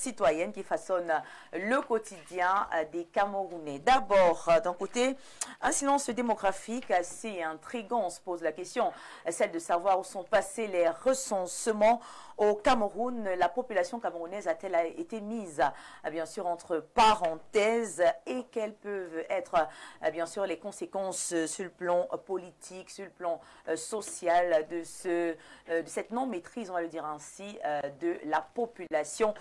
citoyenne qui façonne le quotidien des Camerounais. D'abord, d'un côté, un silence démographique assez intriguant. On se pose la question, celle de savoir où sont passés les recensements au Cameroun. La population camerounaise a-t-elle été mise, bien sûr, entre parenthèses, et quelles peuvent être, bien sûr, les conséquences sur le plan politique, sur le plan social de cette non-maîtrise, on va le dire ainsi, de la population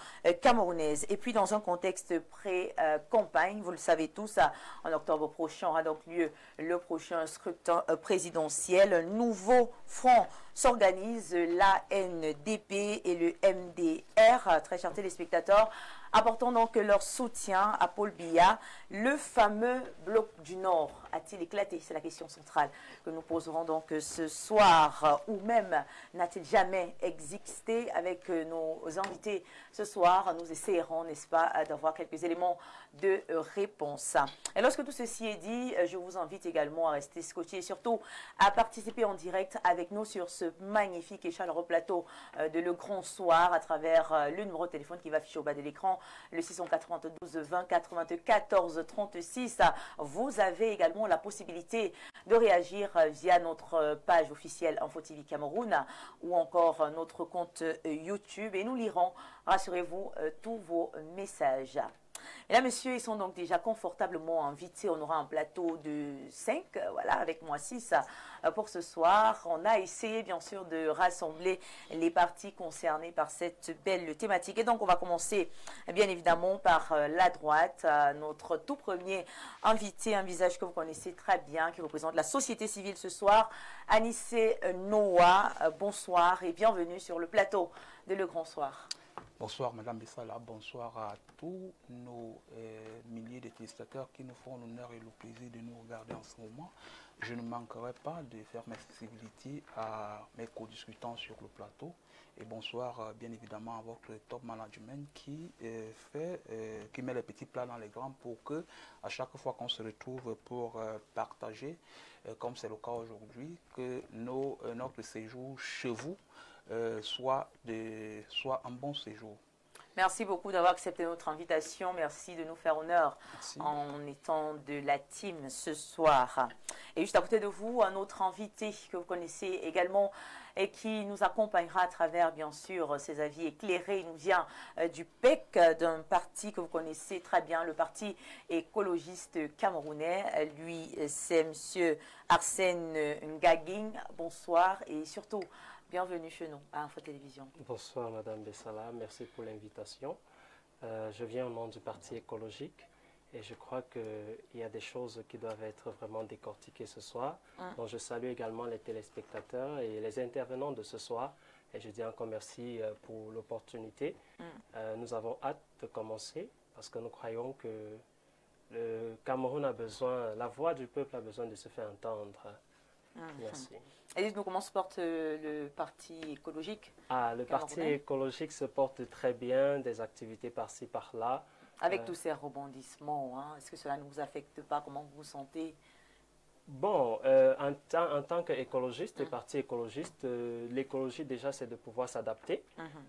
camerounaise. Et puis, dans un contexte pré-campagne, vous le savez tous, en octobre prochain aura donc lieu le prochain scrutin présidentiel. Un nouveau front s'organise, l'ANDP et le MDR, très chers téléspectateurs, apportant donc leur soutien à Paul Biya. Le fameux bloc du Nord a-t-il éclaté? C'est la question centrale que nous poserons donc ce soir, ou même n'a-t-il jamais existé? Avec nos invités ce soir, nous essayerons, n'est-ce pas, d'avoir quelques éléments de réponse. Et lorsque tout ceci est dit, je vous invite également à rester scotché et surtout à participer en direct avec nous sur ce magnifique et chaleureux plateau de Le Grand Soir à travers le numéro de téléphone qui va afficher au bas de l'écran, le 692 20 94 36. Vous avez également la possibilité de réagir via notre page officielle Info TV Cameroun ou encore notre compte YouTube, et nous lirons, rassurez-vous, tous vos messages. Et là, messieurs, ils sont donc déjà confortablement invités. On aura un plateau de 5, voilà, avec moi 6 pour ce soir. On a essayé, bien sûr, de rassembler les parties concernées par cette belle thématique. Et donc, on va commencer, bien évidemment, par la droite. Notre tout premier invité, un visage que vous connaissez très bien, qui représente la société civile ce soir, Anissé Noah. Bonsoir et bienvenue sur le plateau de Le Grand Soir. Bonsoir Madame Bessala, bonsoir à tous nos milliers de téléspectateurs qui nous font l'honneur et le plaisir de nous regarder en ce moment. Je ne manquerai pas de faire mes sensibilités à mes co-discutants sur le plateau. Et bonsoir bien évidemment à votre top management qui met les petits plats dans les grands pour que à chaque fois qu'on se retrouve pour partager, comme c'est le cas aujourd'hui, que notre séjour chez vous soit un bon séjour. Merci beaucoup d'avoir accepté notre invitation. Merci de nous faire honneur. Merci. En étant de la team ce soir. Et juste à côté de vous, un autre invité que vous connaissez également et qui nous accompagnera à travers, bien sûr, ses avis éclairés. Il nous vient du PEC, d'un parti que vous connaissez très bien, le Parti écologiste camerounais. Lui, c'est M. Arsène Ngaging. Bonsoir et surtout, bienvenue chez nous à Info Télévision. Bonsoir Madame Bessala, merci pour l'invitation. Je viens au nom du Parti écologique et je crois qu'il y a des choses qui doivent être vraiment décortiquées ce soir. Donc je salue également les téléspectateurs et les intervenants de ce soir et je dis encore merci pour l'opportunité. Nous avons hâte de commencer parce que nous croyons que le Cameroun a besoin, la voix du peuple a besoin de se faire entendre. Merci. Et dites-nous comment se porte le Parti écologique? Le Parti écologique se porte très bien, des activités par-ci, par-là. Avec tous ces rebondissements, hein, est-ce que cela ne vous affecte pas? Comment vous vous sentez? Bon, en tant qu'écologiste et parti écologiste, l'écologie déjà c'est de pouvoir s'adapter.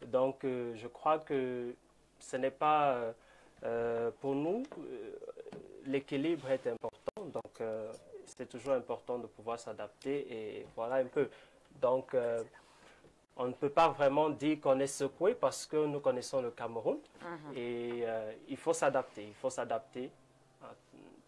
Donc je crois que ce n'est pas, pour nous, l'équilibre est important. Donc c'est toujours important de pouvoir s'adapter et voilà un peu. Donc, on ne peut pas vraiment dire qu'on est secoué parce que nous connaissons le Cameroun et il faut s'adapter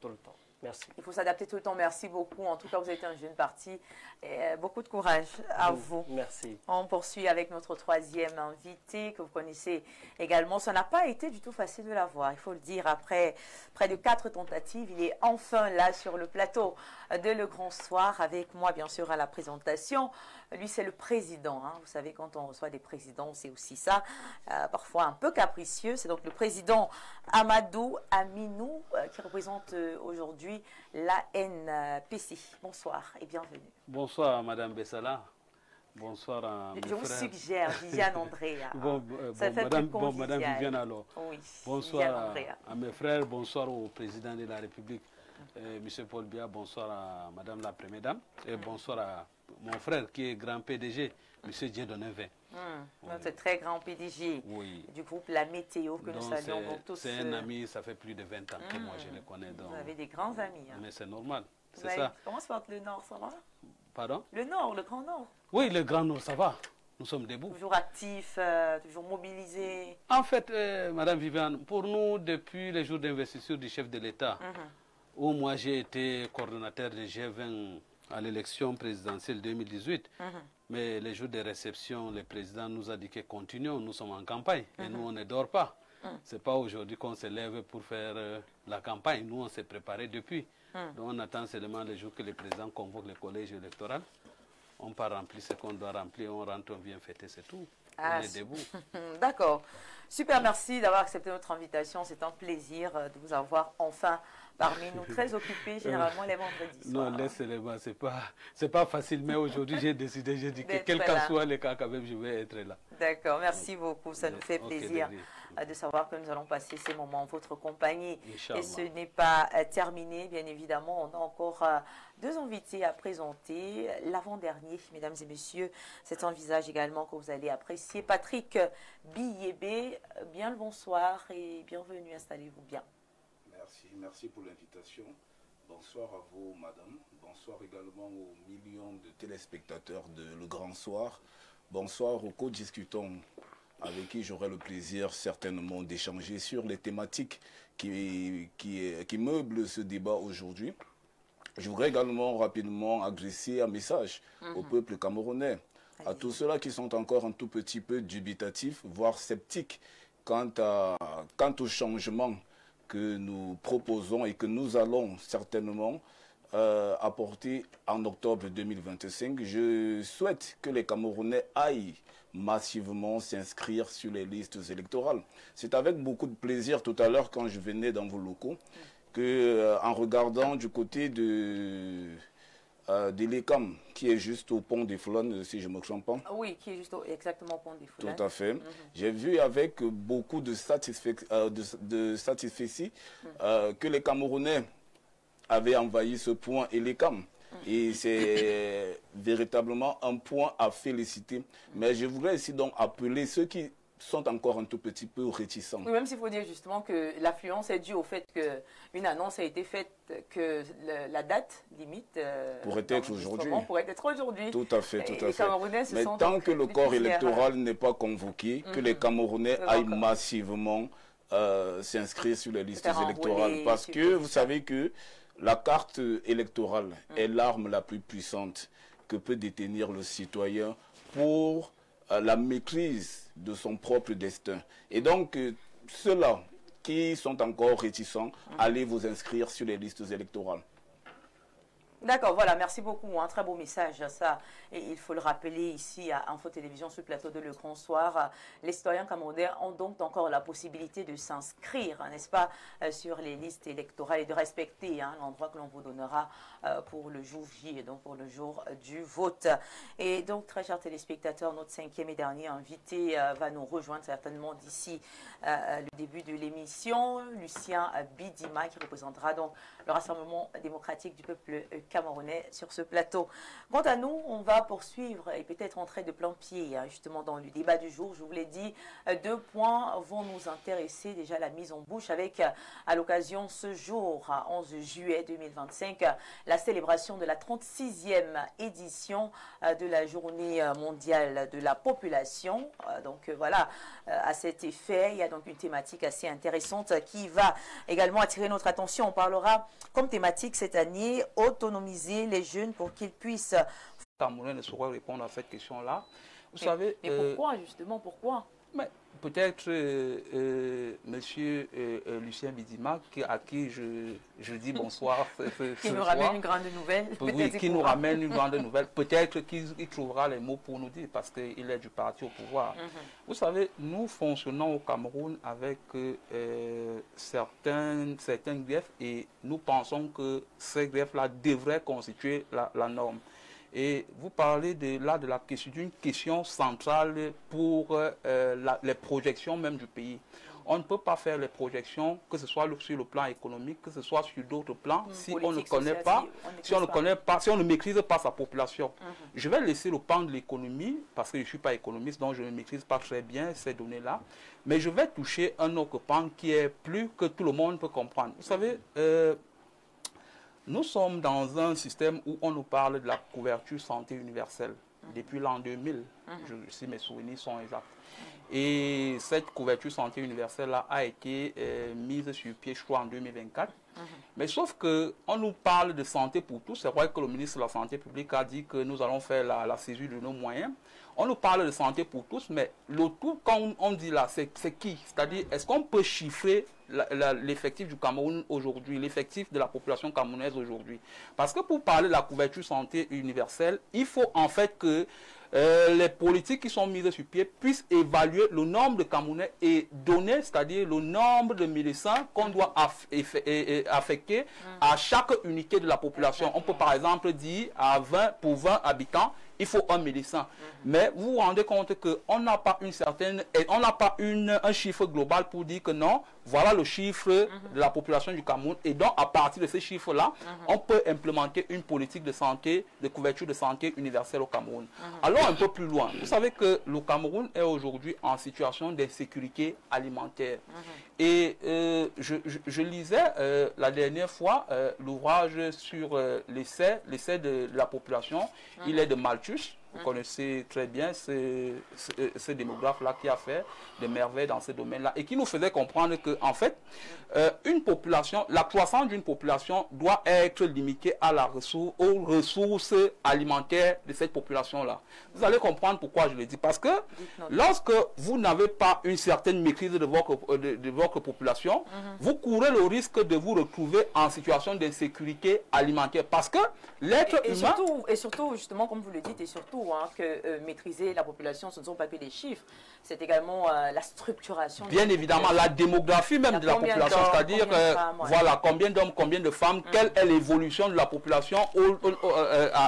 tout le temps. Merci. Il faut s'adapter tout le temps. Merci beaucoup. En tout cas, vous êtes un jeune parti. Et beaucoup de courage à vous. Merci. On poursuit avec notre troisième invité que vous connaissez également. Ça n'a pas été du tout facile de l'avoir, il faut le dire. Après près de 4 tentatives, il est enfin là sur le plateau de Le Grand Soir avec moi, bien sûr, à la présentation. Lui, c'est le président. Hein. Vous savez, quand on reçoit des présidents, c'est aussi ça. Parfois un peu capricieux. C'est donc le président Amadou Aminou qui représente aujourd'hui l'ANPC. Bonsoir et bienvenue. Bonsoir Madame Bessala. Bonsoir à mes frères. Je vous suggère Viviane Andrea. Madame Viviane alors. Oui, bonsoir à mes frères, bonsoir au président de la République, Monsieur Paul Biya, bonsoir à Madame la Première Dame et bonsoir à mon frère qui est grand PDG M. Dieudonné Vin. Notre très grand PDG du groupe La Météo que nous saluons tous. C'est un ami, ça fait plus de 20 ans que moi je le connais. Donc... Vous avez des grands amis. Mais c'est normal, c'est ça. Comment se porte le Nord, ça va? Pardon? Le Nord, le Grand Nord. Oui, le Grand Nord, ça va. Nous sommes debout. Toujours actifs, toujours mobilisés. En fait, Madame Viviane, pour nous, depuis les jours d'investiture du chef de l'État, où moi j'ai été coordonnateur de G20 à l'élection présidentielle 2018, mais les jours de réception, le président nous a dit que continuons, nous sommes en campagne et nous on ne dort pas. Ce n'est pas aujourd'hui qu'on se lève pour faire la campagne, nous on s'est préparé depuis. Donc on attend seulement les jours que le président convoque le collège électoral. On part remplir ce qu'on doit remplir, on rentre, on vient fêter, c'est tout. On est debout. D'accord. Super, merci d'avoir accepté notre invitation. C'est un plaisir de vous avoir enfin parmi nous, très occupés généralement les vendredis soirs. Non, laissez-les-moi, c'est pas facile, mais aujourd'hui j'ai décidé, j'ai dit que quel qu'en soit le cas, quand même, je vais être là. D'accord, merci beaucoup, ça nous fait plaisir de savoir que nous allons passer ces moments en votre compagnie. Et ce n'est pas terminé, bien évidemment, on a encore deux invités à présenter. L'avant-dernier, mesdames et messieurs, c'est un visage également que vous allez apprécier. Patrick Biyébé, bien le bonsoir et bienvenue, installez-vous bien. Merci pour l'invitation. Bonsoir à vous, madame. Bonsoir également aux millions de téléspectateurs de Le Grand Soir. Bonsoir aux co-discutants avec qui j'aurai le plaisir certainement d'échanger sur les thématiques qui meublent ce débat aujourd'hui. Je voudrais également rapidement adresser un message au peuple camerounais, à tous ceux-là qui sont encore un tout petit peu dubitatifs, voire sceptiques quant au changement que nous proposons et que nous allons certainement apporter en octobre 2025. Je souhaite que les Camerounais aillent massivement s'inscrire sur les listes électorales. C'est avec beaucoup de plaisir tout à l'heure quand je venais dans vos locaux que en regardant du côté de l'ECAM, qui est juste au pont des Flônes, si je ne me trompe pas. Oui, qui est juste exactement au pont des Flônes. Tout à fait. J'ai vu avec beaucoup de satisfaction que les Camerounais avaient envahi ce point et l'ECAM. Et c'est véritablement un point à féliciter. Mais je voudrais ici donc appeler ceux qui sont encore un tout petit peu réticents. Oui, même s'il faut dire justement que l'affluence est due au fait qu'une annonce a été faite que la date limite pourrait être aujourd'hui. Pourrait être aujourd'hui. Tout à fait, tout à fait. Mais tant que le corps électoral n'est pas convoqué, que les Camerounais aillent massivement s'inscrire sur les listes électorales. Parce que vous savez que la carte électorale est l'arme la plus puissante que peut détenir le citoyen pour la maîtrise de son propre destin. Et donc, ceux-là qui sont encore réticents, allez vous inscrire sur les listes électorales. D'accord, voilà, merci beaucoup. Un très beau message, ça. Et il faut le rappeler ici à Info Télévision sur le plateau de Le Grand Soir. Les citoyens camerounais ont donc encore la possibilité de s'inscrire, n'est-ce pas, sur les listes électorales et de respecter l'endroit que l'on vous donnera pour le jour J et donc pour le jour du vote. Et donc, très chers téléspectateurs, notre cinquième et dernier invité va nous rejoindre certainement d'ici le début de l'émission. Lucien Bidima, qui représentera donc le Rassemblement démocratique du peuple camerounais sur ce plateau. Quant à nous, on va poursuivre et peut-être entrer de plein pied justement dans le débat du jour. Je vous l'ai dit, deux points vont nous intéresser. Déjà la mise en bouche avec, à l'occasion ce jour, 11 juillet 2025, la célébration de la 36e édition de la Journée mondiale de la population. Donc voilà, à cet effet, il y a donc une thématique assez intéressante qui va également attirer notre attention. On parlera comme thématique cette année, autonomiser les jeunes pour qu'ils puissent... Camerounais ne saurait répondre à cette question-là. Vous savez... Mais pourquoi, justement, pourquoi? Peut-être monsieur Lucien Bidima, à qui je dis bonsoir qui nous ramène une grande nouvelle. Oui, qui nous ramène une grande nouvelle. Peut-être qu'il trouvera les mots pour nous dire, parce qu'il est du parti au pouvoir. Vous savez, nous fonctionnons au Cameroun avec certains griefs et nous pensons que ces griefs-là devraient constituer la norme. Et vous parlez d'une question centrale pour les projections même du pays. on ne peut pas faire les projections, que ce soit sur le plan économique, que ce soit sur d'autres plans, si on ne connaît pas, si on ne maîtrise pas sa population. Je vais laisser le pan de l'économie, parce que je ne suis pas économiste, donc je ne maîtrise pas très bien ces données-là. Mais je vais toucher un autre pan qui est plus que tout le monde peut comprendre. Vous savez, nous sommes dans un système où on nous parle de la couverture santé universelle depuis l'an 2000, si mes souvenirs sont exacts. Et cette couverture santé universelle a été mise sur pied, je crois, en 2024. Mais sauf qu'on nous parle de santé pour tous. C'est vrai que le ministre de la Santé publique a dit que nous allons faire la césure de nos moyens. On nous parle de santé pour tous, mais le tout, quand on dit là, c'est qui? C'est-à-dire, est-ce qu'on peut chiffrer l'effectif du Cameroun aujourd'hui, l'effectif de la population camerounaise aujourd'hui? Parce que pour parler de la couverture santé universelle, il faut en fait que les politiques qui sont mises sur pied puissent évaluer le nombre de Camerounais et donner, c'est-à-dire le nombre de médecins qu'on doit affecter à chaque unité de la population. On peut par exemple dire pour 20 habitants, il faut un médecin. Mais vous vous rendez compte qu'on n'a pas un chiffre global pour dire que non, voilà le chiffre de la population du Cameroun. Et donc, à partir de ces chiffres-là, on peut implémenter une politique de santé, de couverture de santé universelle au Cameroun. Allons un peu plus loin. Vous savez que le Cameroun est aujourd'hui en situation d'insécurité alimentaire. Et je lisais la dernière fois l'ouvrage sur l'essai de la population. Il est de Malthus. Vous connaissez très bien ce démographe-là qui a fait des merveilles dans ce domaine-là et qui nous faisait comprendre que, en fait, la croissance d'une population doit être limitée aux ressources alimentaires de cette population-là. Vous allez comprendre pourquoi je le dis. Parce que lorsque vous n'avez pas une certaine maîtrise de votre population, vous courez le risque de vous retrouver en situation d'insécurité alimentaire. Parce que l'être humain... Et surtout, justement, comme vous le dites, et surtout, que maîtriser la population, ce ne sont pas que des chiffres, c'est également la structuration. Bien évidemment, la démographie même de la population, c'est-à-dire voilà, combien d'hommes, combien de femmes, quelle est l'évolution de la population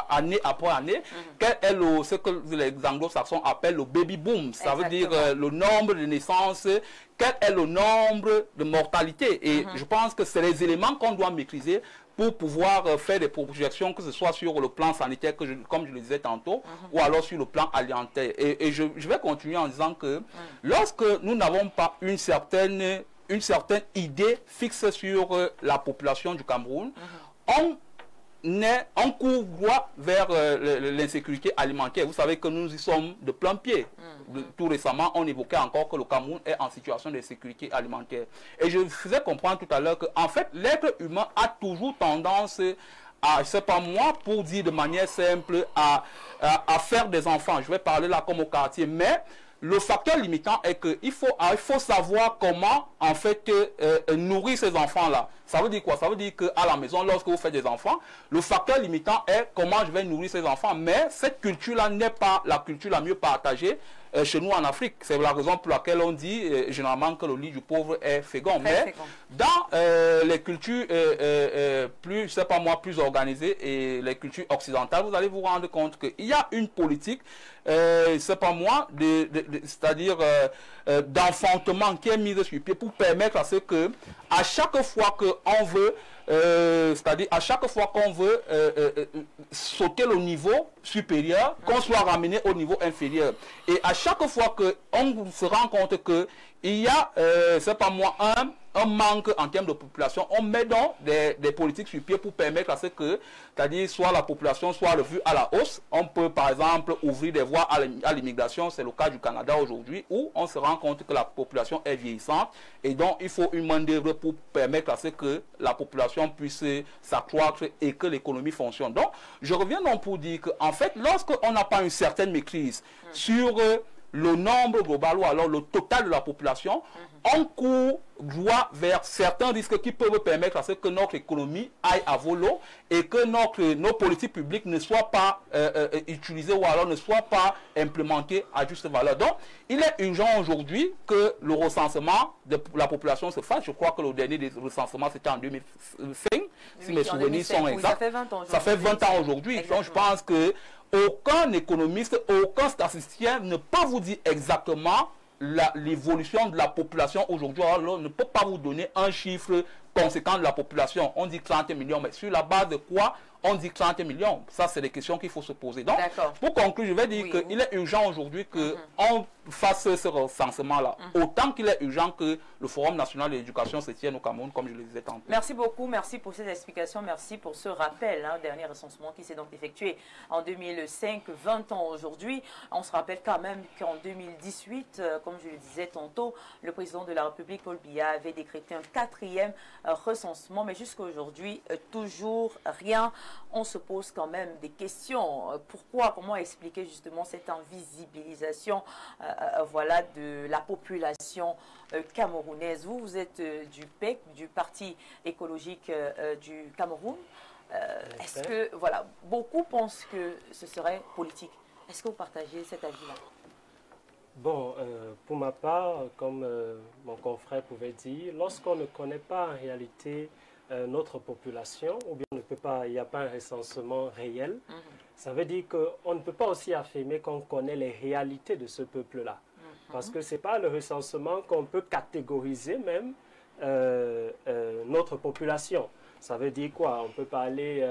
année après année, quel est ce que les anglo-saxons appellent le baby boom, ça veut dire le nombre de naissances, quel est le nombre de mortalité. Et je pense que c'est les éléments qu'on doit maîtriser pour pouvoir faire des projections, que ce soit sur le plan sanitaire, comme je le disais tantôt, ou alors sur le plan alimentaire. Et je vais continuer en disant que lorsque nous n'avons pas une certaine idée fixe sur la population du Cameroun, on court droit vers l'insécurité alimentaire. Vous savez que nous y sommes de plein pied. Tout récemment, on évoquait encore que le Cameroun est en situation d'insécurité alimentaire. Et je faisais comprendre tout à l'heure qu'en fait, l'être humain a toujours tendance à, je ne sais pas moi, pour dire de manière simple, à faire des enfants. Je vais parler là comme au quartier, mais le facteur limitant est qu'il faut savoir comment, en fait, nourrir ces enfants-là. Ça veut dire quoi? Ça veut dire qu'à la maison, lorsque vous faites des enfants, le facteur limitant est comment je vais nourrir ces enfants. Mais cette culture-là n'est pas la culture la mieux partagée chez nous en Afrique. C'est la raison pour laquelle on dit généralement que le lit du pauvre est fécond. Mais dans les cultures plus, je sais pas moi, plus organisées et les cultures occidentales, vous allez vous rendre compte qu'il y a une politique, c'est pas moi, c'est-à-dire d'enfantement qui est mise sur pied pour permettre à ce que, à chaque fois qu'on veut, c'est-à-dire à chaque fois qu'on veut sauter le niveau supérieur, qu'on soit ramené au niveau inférieur. Et à chaque fois qu'on se rend compte qu'il y a, c'est pas moi, un manque en termes de population, on met donc des politiques sur pied pour permettre à ce que, c'est-à-dire soit la population soit revue à la hausse. On peut par exemple ouvrir des voies à l'immigration, c'est le cas du Canada aujourd'hui, où on se rend compte que la population est vieillissante et donc il faut une main d'œuvre pour permettre à ce que la population puisse s'accroître et que l'économie fonctionne. Donc je reviens donc pour dire qu'en fait, lorsqu'on n'a pas une certaine maîtrise sur le nombre global ou alors le total de la population, on court droit vers certains risques qui peuvent permettre à ce que notre économie aille à volo et que nos politiques publiques ne soient pas utilisées ou alors ne soient pas implémentées à juste valeur. Donc, il est urgent aujourd'hui que le recensement de la population se fasse. Je crois que le dernier recensement c'était en 2005, si mes souvenirs sont exacts. Ça fait 20 ans aujourd'hui. Donc, je pense que aucun économiste, aucun statisticien ne peut vous dire exactement l'évolution de la population aujourd'hui, alors on ne peut pas vous donner un chiffre conséquent de la population. On dit 30 millions, mais sur la base de quoi on dit 30 millions? Ça, c'est des questions qu'il faut se poser. Donc, pour conclure, je vais dire qu'il est urgent aujourd'hui qu'on fasse ce recensement-là. Autant qu'il est urgent que le Forum national de l'éducation se tienne au Cameroun, comme je le disais tantôt. Merci beaucoup, merci pour ces explications, merci pour ce rappel. Dernier recensement qui s'est donc effectué en 2005, 20 ans aujourd'hui. On se rappelle quand même qu'en 2018, comme je le disais tantôt, le président de la République, Paul Biya, avait décrété un 4e recensement, mais jusqu'à aujourd'hui, toujours rien. On se pose quand même des questions. Pourquoi, comment expliquer justement cette invisibilisation voilà, de la population camerounaise? Vous êtes du PEC, du Parti écologique du Cameroun. Est-ce que, voilà, beaucoup pensent que ce serait politique. Est-ce que vous partagez cet avis-là? Bon, pour ma part, comme mon confrère pouvait dire, lorsqu'on ne connaît pas en réalité notre population, ou bien il n'y a pas un recensement réel, ça veut dire qu'on ne peut pas aussi affirmer qu'on connaît les réalités de ce peuple-là. Parce que ce n'est pas le recensement qu'on peut catégoriser même notre population. Ça veut dire quoi? On peut parler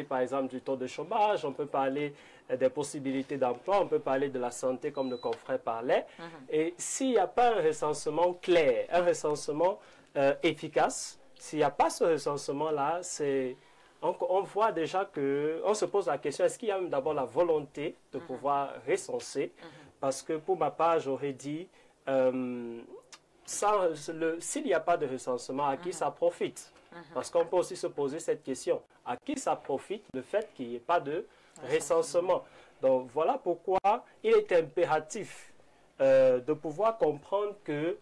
par exemple du taux de chômage, on peut parler des possibilités d'emploi, on peut parler de la santé comme le confrère parlait. Et s'il n'y a pas un recensement clair, un recensement efficace, s'il n'y a pas ce recensement-là, on voit déjà que, on se pose la question, est-ce qu'il y a d'abord la volonté de pouvoir recenser? Parce que pour ma part, j'aurais dit, s'il n'y a pas de recensement, à qui ça profite? Parce qu'on peut aussi se poser cette question. À qui ça profite le fait qu'il n'y ait pas de recensement? Donc voilà pourquoi il est impératif de pouvoir comprendre que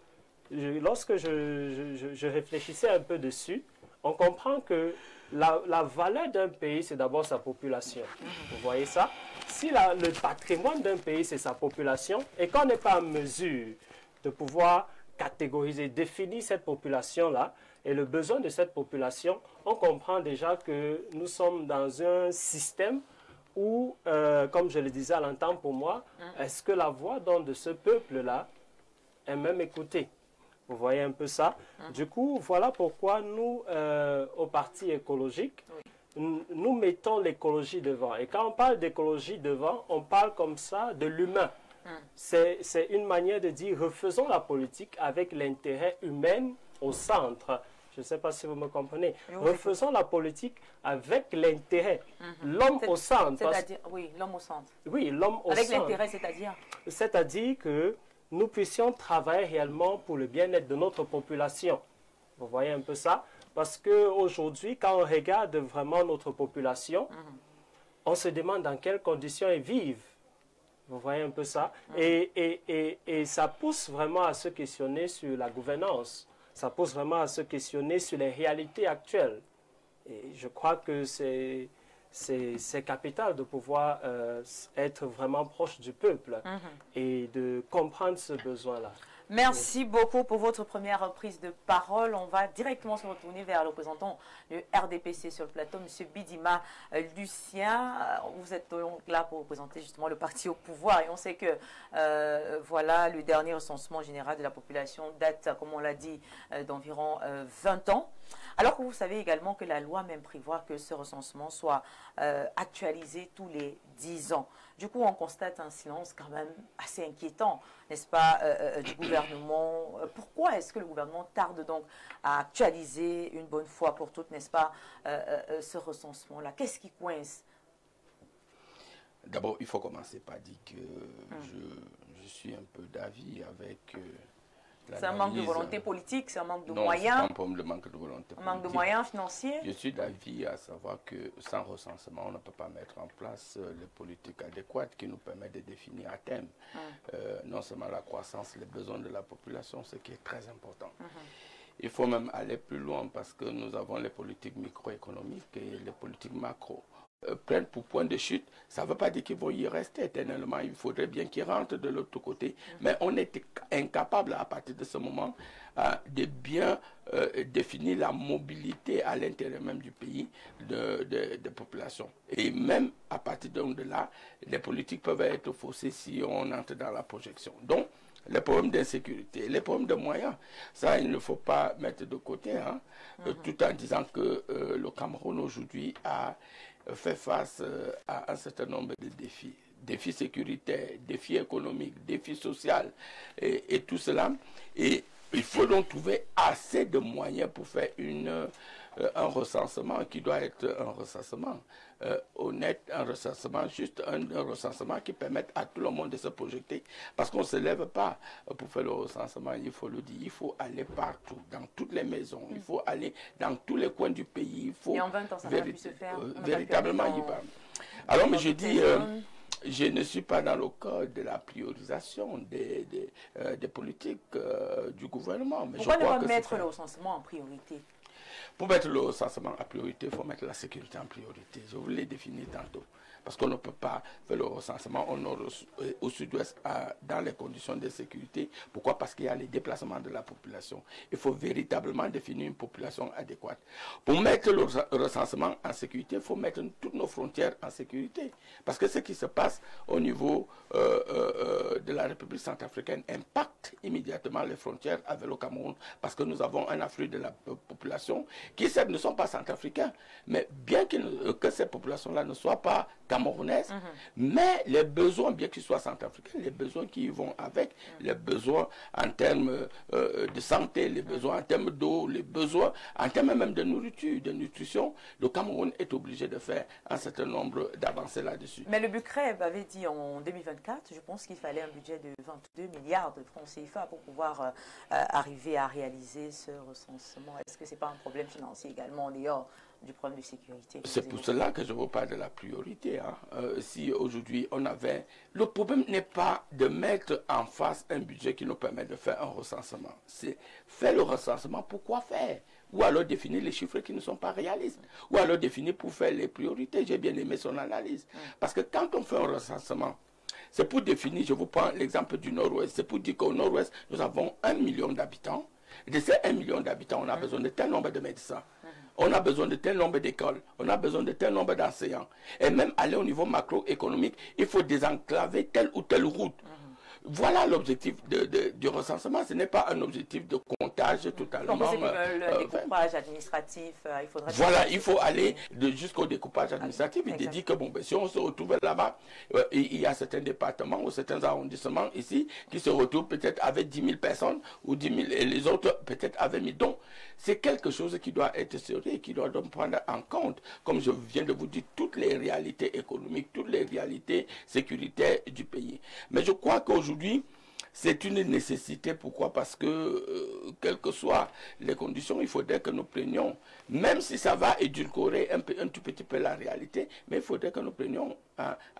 lorsque je réfléchissais un peu dessus, on comprend que la valeur d'un pays, c'est d'abord sa population. Vous voyez ça? Si le patrimoine d'un pays, c'est sa population, et qu'on n'est pas en mesure de pouvoir catégoriser, définir cette population-là, et le besoin de cette population, on comprend déjà que nous sommes dans un système où, comme je le disais à l'instant pour moi, est-ce que la voix donc, de ce peuple-là est même écoutée? Vous voyez un peu ça? Du coup, voilà pourquoi nous, au Parti écologique, nous mettons l'écologie devant. Et quand on parle d'écologie devant, on parle comme ça de l'humain. C'est une manière de dire, refaisons la politique avec l'intérêt humain au centre. Je ne sais pas si vous me comprenez. Refaisons la politique avec l'intérêt. L'homme au centre. C'est-à-dire, oui, l'homme au centre. Oui, l'homme au centre. Avec l'intérêt, c'est-à-dire? C'est-à-dire que nous puissions travailler réellement pour le bien-être de notre population. Vous voyez un peu ça? Parce qu'aujourd'hui, quand on regarde vraiment notre population, on se demande dans quelles conditions ils vivent. Vous voyez un peu ça? Et ça pousse vraiment à se questionner sur la gouvernance. Ça pousse vraiment à se questionner sur les réalités actuelles. Et je crois que c'est capital de pouvoir être vraiment proche du peuple et de comprendre ce besoin-là. Merci beaucoup pour votre première prise de parole. On va directement se retourner vers le représentant du RDPC sur le plateau, M. Bidima Lucien. Vous êtes donc là pour représenter justement le parti au pouvoir. Et on sait que voilà, le dernier recensement général de la population date, comme on l'a dit, d'environ 20 ans. Alors que vous savez également que la loi même prévoit que ce recensement soit actualisé tous les 10 ans. Du coup, on constate un silence quand même assez inquiétant, n'est-ce pas, du gouvernement. Pourquoi est-ce que le gouvernement tarde donc à actualiser une bonne fois pour toutes, n'est-ce pas, ce recensement-là? Qu'est-ce qui coince? D'abord, il faut commencer par dire que je suis un peu d'avis avec... c'est un manque de volonté politique, c'est un manque de moyens. Non, c'est pas un problème de manque de volonté politique. Un manque de moyens financiers. Je suis d'avis à savoir que sans recensement, on ne peut pas mettre en place les politiques adéquates qui nous permettent de définir à terme non seulement la croissance, les besoins de la population, ce qui est très important. Il faut même aller plus loin parce que nous avons les politiques microéconomiques et les politiques macro. prennent pour point de chute, ça ne veut pas dire qu'ils vont y rester éternellement. Il faudrait bien qu'ils rentrent de l'autre côté. Mais on est incapable à partir de ce moment de bien définir la mobilité à l'intérieur même du pays de population. Et même à partir de là, les politiques peuvent être faussées si on entre dans la projection. Donc, les problèmes d'insécurité, les problèmes de moyens, ça, il ne faut pas mettre de côté, hein, tout en disant que le Cameroun aujourd'hui a fait face à un certain nombre de défis. Défis sécuritaires, défis économiques, défis sociaux et tout cela. Et il faut donc trouver assez de moyens pour faire un recensement qui doit être un recensement honnête, un recensement juste, un recensement qui permette à tout le monde de se projeter. Parce qu'on ne se lève pas pour faire le recensement, il faut le dire. Il faut aller partout, dans toutes les maisons. Il faut aller dans tous les coins du pays. Il faut et en 20 ans, ça n'a pu se faire. Véritablement y va. Alors, mais je dis... je ne suis pas dans le cadre de la priorisation des politiques du gouvernement. Mais pourquoi ne pas mettre le recensement en priorité? Pour mettre le recensement en priorité, il faut mettre la sécurité en priorité. Je vous l'ai défini tantôt. Parce qu'on ne peut pas faire le recensement au nord, au sud-ouest, dans les conditions de sécurité. Pourquoi? Parce qu'il y a les déplacements de la population. Il faut véritablement définir une population adéquate. Pour mettre le recensement en sécurité, il faut mettre toutes nos frontières en sécurité. Parce que ce qui se passe au niveau de la République centrafricaine impacte immédiatement les frontières avec le Cameroun. Parce que nous avons un afflux de la population qui, certes, ne sont pas centrafricains, mais bien que ces populations-là ne soient pas camerounaises, mais les besoins, bien qu'ils soient centrafricains, les besoins qui y vont avec, les besoins en termes de santé, les besoins en termes d'eau, les besoins en termes même de nourriture, de nutrition, le Cameroun est obligé de faire un certain nombre d'avancées là-dessus. Mais le Bucreb avait dit en 2024, je pense qu'il fallait un budget de 22 milliards de francs CFA pour pouvoir arriver à réaliser ce recensement. Est-ce que ce n'est pas un problème financier également en dehors du problème de sécurité? C'est pour cela que je vous parle de la priorité. Hein. Si aujourd'hui on avait... Le problème n'est pas de mettre en face un budget qui nous permet de faire un recensement. C'est faire le recensement, pourquoi faire? Ou alors définir les chiffres qui ne sont pas réalistes. Ou alors définir pour faire les priorités. J'ai bien aimé son analyse. Parce que quand on fait un recensement, c'est pour définir, je vous prends l'exemple du Nord-Ouest, c'est pour dire qu'au Nord-Ouest, nous avons 1 million d'habitants. De ces 1 million d'habitants, on a besoin de tel nombre de médecins. On a besoin de tel nombre d'écoles, on a besoin de tel nombre d'enseignants. Et même aller au niveau macroéconomique, il faut désenclaver telle ou telle route. Voilà l'objectif du recensement. Ce n'est pas un objectif de comptage totalement... Donc, le découpage administratif, il faudrait... Voilà, il faut aller jusqu'au découpage administratif. Il te dit que bon, ben, si on se retrouve là-bas, il y a certains départements ou certains arrondissements ici qui se retrouvent peut-être avec 10 000 personnes ou 10 000 et les autres peut-être avec 1000. Donc, c'est quelque chose qui doit être sérieux et qui doit donc prendre en compte, comme je viens de vous dire, toutes les réalités économiques, toutes les réalités sécuritaires du pays. Mais je crois qu'aujourd'hui, c'est une nécessité. Pourquoi? Parce que, quelles que soient les conditions, il faudrait que nous prenions, même si ça va édulcorer un tout petit peu la réalité, mais il faudrait que nous prenions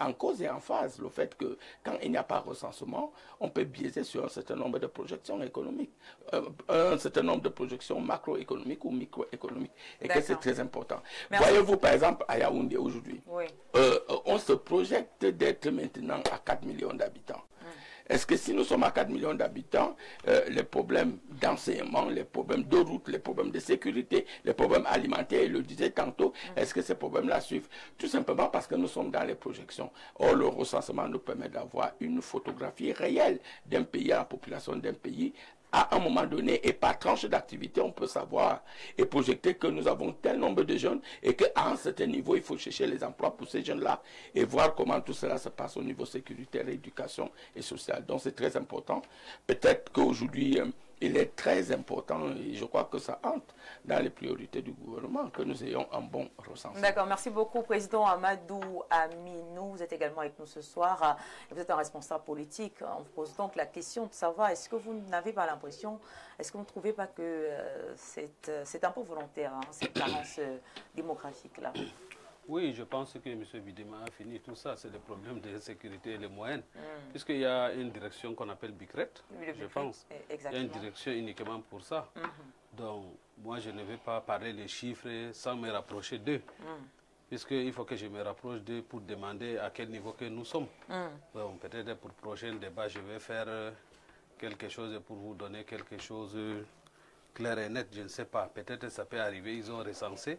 en cause et en phase le fait que quand il n'y a pas de recensement, on peut biaiser sur un certain nombre de projections économiques, un certain nombre de projections macroéconomiques ou microéconomiques, et que c'est très important. Voyez-vous par exemple à Yaoundé aujourd'hui, on se projette d'être maintenant à 4 millions d'habitants. Est-ce que si nous sommes à 4 millions d'habitants, les problèmes d'enseignement, les problèmes de route, les problèmes de sécurité, les problèmes alimentaires, il le disait tantôt, est-ce que ces problèmes-là suivent? Tout simplement parce que nous sommes dans les projections. Or, le recensement nous permet d'avoir une photographie réelle d'un pays, à la population d'un pays, à un moment donné, et par tranche d'activité, on peut savoir et projeter que nous avons tel nombre de jeunes et qu'à un certain niveau, il faut chercher les emplois pour ces jeunes-là et voir comment tout cela se passe au niveau sécuritaire, éducation et social. Donc c'est très important. Peut-être qu'aujourd'hui, il est très important, et je crois que ça entre dans les priorités du gouvernement, que nous ayons un bon recensement. D'accord, merci beaucoup, Président Amadou Aminou. Vous êtes également avec nous ce soir. Vous êtes un responsable politique. On vous pose donc la question de savoir, est-ce que vous n'avez pas l'impression, est-ce que vous ne trouvez pas que c'est un peu volontaire, hein, cette carence démographique-là? Oui, je pense que M. Bidema a fini tout ça. C'est le problème de sécurité et les moyens. Puisqu'il y a une direction qu'on appelle BICRET, je pense. Exactement. Il y a une direction uniquement pour ça. Donc, moi, je ne vais pas parler des chiffres sans me rapprocher d'eux. puisqu'il faut que je me rapproche d'eux pour demander à quel niveau que nous sommes. Bon, peut-être pour le prochain débat, je vais faire quelque chose pour vous donner quelque chose clair et net, je ne sais pas. Peut-être ça peut arriver, ils ont recensé.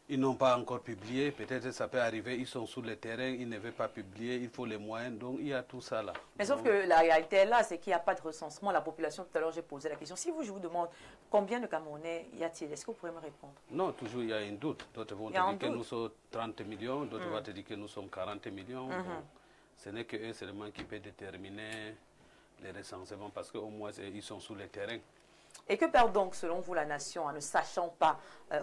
Ils n'ont pas encore publié, peut-être ça peut arriver, ils sont sur le terrain, ils ne veulent pas publier, il faut les moyens, donc il y a tout ça là. Mais sauf que la réalité est là, c'est qu'il n'y a pas de recensement. La population, tout à l'heure j'ai posé la question, si je vous demande combien de Camerounais y a-t-il, est-ce que vous pourrez me répondre? Non, toujours il y a un doute. D'autres vont te dire que nous sommes 30 millions, d'autres vont te dire que nous sommes 40 millions. Bon, ce n'est que eux seulement qui peuvent déterminer les recensements parce qu'au moins ils sont sur le terrain. Et que perd donc selon vous la nation en ne sachant pas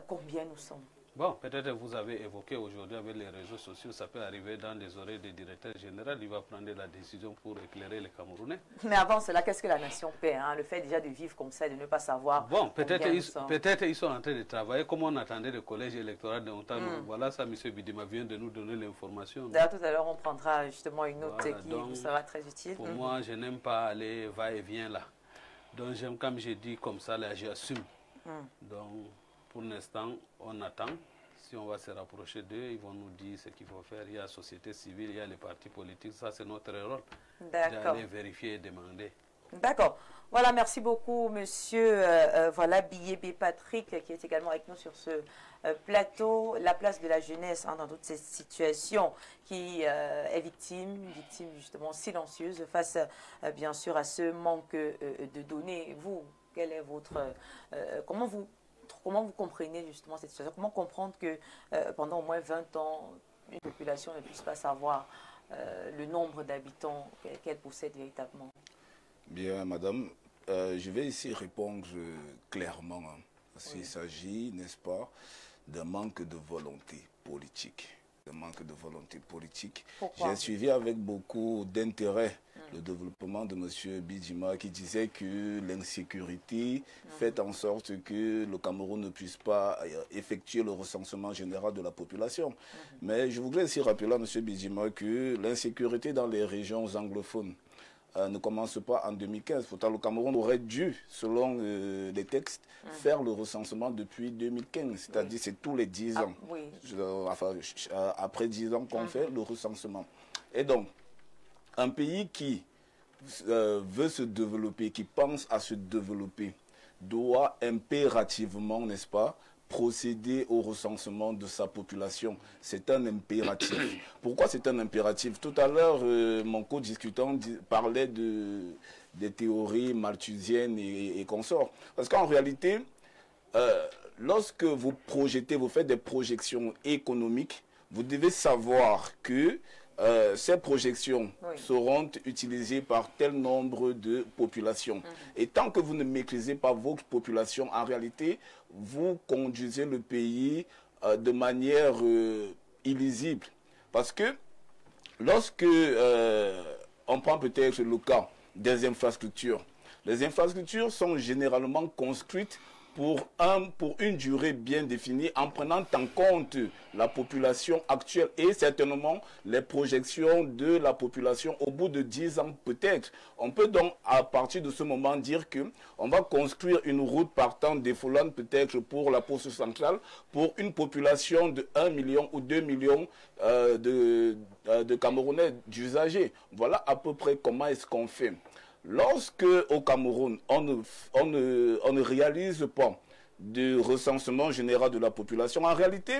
combien nous sommes? Bon, peut-être vous avez évoqué aujourd'hui avec les réseaux sociaux, ça peut arriver dans les oreilles du directeur général, il va prendre la décision pour éclairer les Camerounais. Mais avant cela, qu'est-ce que la nation paie, hein? Le fait déjà de vivre comme ça, de ne pas savoir. Bon, peut-être ils sont en train de travailler, comme on attendait le collège électoral de Ontario. Voilà, ça, M. Bidima vient de nous donner l'information. D'ailleurs, tout à l'heure, on prendra justement une note qui vous sera très utile. Pour moi, je n'aime pas aller va-et-vient là. Donc, j'aime, comme j'ai dit, comme ça, là, j'assume. Donc, pour l'instant, on attend. Si on va se rapprocher d'eux, ils vont nous dire ce qu'il faut faire. Il y a la société civile, il y a les partis politiques. Ça, c'est notre rôle d'aller vérifier et demander. D'accord. Voilà, merci beaucoup, monsieur Biyébé Patrick, qui est également avec nous sur ce plateau. La place de la jeunesse dans toutes ces situations, qui est victime justement silencieuse face, bien sûr, à ce manque de données. Vous, quel est votre... comment vous comprenez justement cette situation? Comment comprendre que pendant au moins 20 ans, une population ne puisse pas savoir le nombre d'habitants qu'elle possède véritablement? Bien, madame, je vais ici répondre clairement. Parce qu'il s'agit, n'est-ce pas, d'un manque de volonté politique. J'ai suivi avec beaucoup d'intérêt le développement de M. Bidima qui disait que l'insécurité fait en sorte que le Cameroun ne puisse pas effectuer le recensement général de la population. Mais je voudrais aussi rappeler à M. Bidima que l'insécurité dans les régions anglophones ne commence pas en 2015. Pourtant, le Cameroun aurait dû, selon les textes, faire le recensement depuis 2015. C'est-à-dire c'est tous les 10 ans. Après 10 ans qu'on fait le recensement. Et donc, un pays qui veut se développer, qui pense à se développer, doit impérativement, n'est-ce pas, procéder au recensement de sa population. C'est un impératif. Pourquoi c'est un impératif? Tout à l'heure, mon co-discutant parlait des théories malthusiennes et consorts. Parce qu'en réalité, lorsque vous projetez, vous faites des projections économiques, vous devez savoir que ces projections seront utilisées par tel nombre de populations. Et tant que vous ne maîtrisez pas vos populations, en réalité, vous conduisez le pays de manière illisible. Parce que lorsque on prend peut-être le cas des infrastructures, les infrastructures sont généralement construites pour une durée bien définie en prenant en compte la population actuelle et certainement les projections de la population au bout de 10 ans peut-être. On peut donc à partir de ce moment dire qu'on va construire une route partant des Folland peut-être pour la poste centrale pour une population de 1 million ou 2 millions de Camerounais, d'usagers. Voilà à peu près comment est-ce qu'on fait. Lorsque au Cameroun, on ne réalise pas de recensement général de la population, en réalité,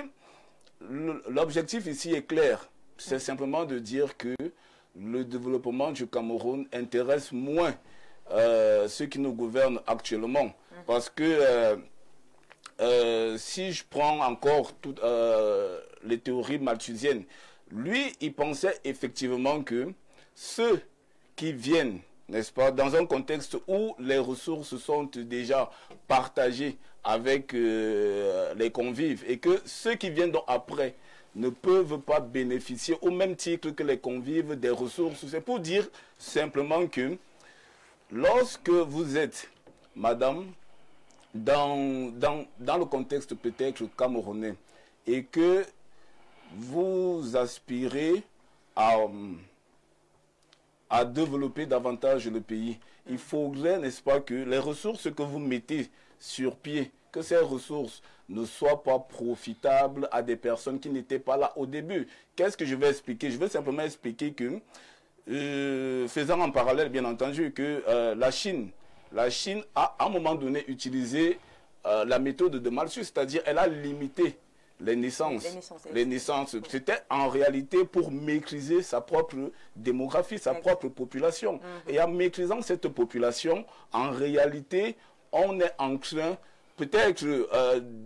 l'objectif ici est clair. C'est simplement de dire que le développement du Cameroun intéresse moins ceux qui nous gouvernent actuellement. Parce que si je prends encore toutes les théories malthusiennes, lui, il pensait effectivement que ceux qui viennent, n'est-ce pas, dans un contexte où les ressources sont déjà partagées avec les convives et que ceux qui viennent donc après ne peuvent pas bénéficier au même titre que les convives des ressources. C'est pour dire simplement que lorsque vous êtes, madame, dans le contexte peut-être camerounais et que vous aspirez à développer davantage le pays, il faudrait, n'est-ce pas, que les ressources que vous mettez sur pied que ces ressources ne soient pas profitables à des personnes qui n'étaient pas là au début. Qu'est-ce que je vais expliquer? Je vais simplement expliquer que, faisant en parallèle, bien entendu, que la Chine a à un moment donné utilisé la méthode de Malthus, c'est-à-dire elle a limité les naissances. C'était en réalité pour maîtriser sa propre démographie, sa propre population. Et en maîtrisant cette population, en réalité, on est en train, peut-être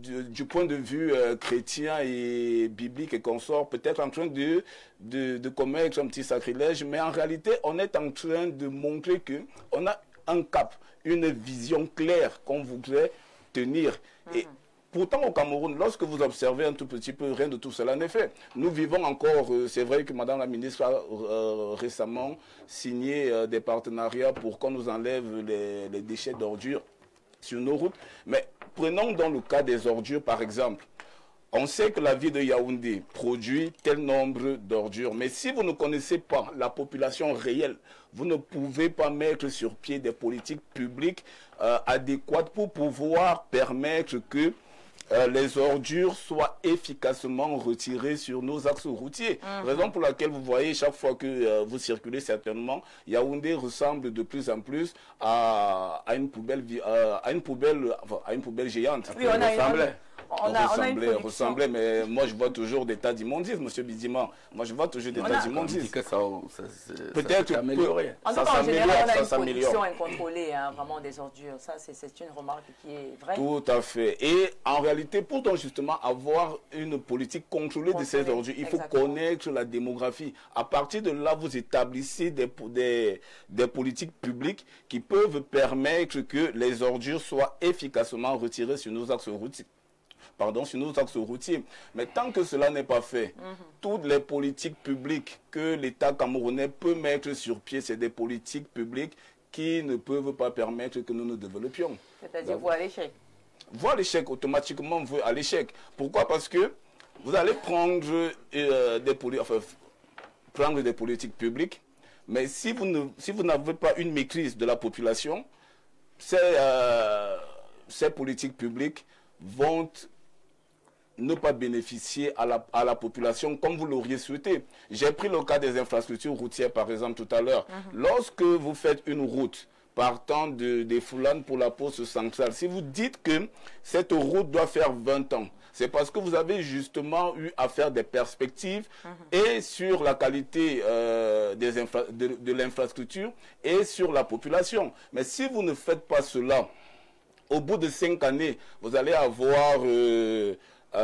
du point de vue chrétien et biblique et consort, peut-être en train de commettre un petit sacrilège, mais en réalité, on est en train de montrer qu'on a un cap, une vision claire qu'on voudrait tenir. Et pourtant, au Cameroun, lorsque vous observez un tout petit peu, rien de tout cela n'est fait. Nous vivons encore, c'est vrai que Madame la ministre a récemment signé des partenariats pour qu'on nous enlève les déchets d'ordures sur nos routes. Mais prenons dans le cas des ordures, par exemple. On sait que la ville de Yaoundé produit tel nombre d'ordures. Mais si vous ne connaissez pas la population réelle, vous ne pouvez pas mettre sur pied des politiques publiques adéquates pour pouvoir permettre que les ordures soient efficacement retirées sur nos axes routiers. Raison pour laquelle vous voyez chaque fois que vous circulez certainement, Yaoundé ressemble de plus en plus à une poubelle géante. Oui, ressemblait, mais moi je vois toujours des tas d'immondices, monsieur Bidima. Moi je vois toujours des tas d'immondices. Peut-être améliorer. En tout cas, en général, on a une production incontrôlée, vraiment des ordures. Ça, c'est une remarque qui est vraie. Tout à fait. Et en réalité, pour donc justement avoir une politique contrôlée de ces ordures, il faut connaître la démographie. À partir de là, vous établissez des politiques publiques qui peuvent permettre que les ordures soient efficacement retirées sur nos axes routiers. Sur nos axes routiers. Mais tant que cela n'est pas fait, toutes les politiques publiques que l'État camerounais peut mettre sur pied, c'est des politiques publiques qui ne peuvent pas permettre que nous nous développions. C'est-à-dire voir à l'échec. Voir l'échec, automatiquement, à l'échec. Pourquoi? Parce que vous allez prendre des politiques publiques, mais si vous n'avez pas une maîtrise de la population, ces politiques publiques vont ne pas bénéficier à la population comme vous l'auriez souhaité. J'ai pris le cas des infrastructures routières, par exemple, tout à l'heure. Lorsque vous faites une route partant des Foulanes pour la poste centrale, si vous dites que cette route doit faire 20 ans, c'est parce que vous avez justement eu à faire des perspectives et sur la qualité de l'infrastructure et sur la population. Mais si vous ne faites pas cela, au bout de 5 années, vous allez avoir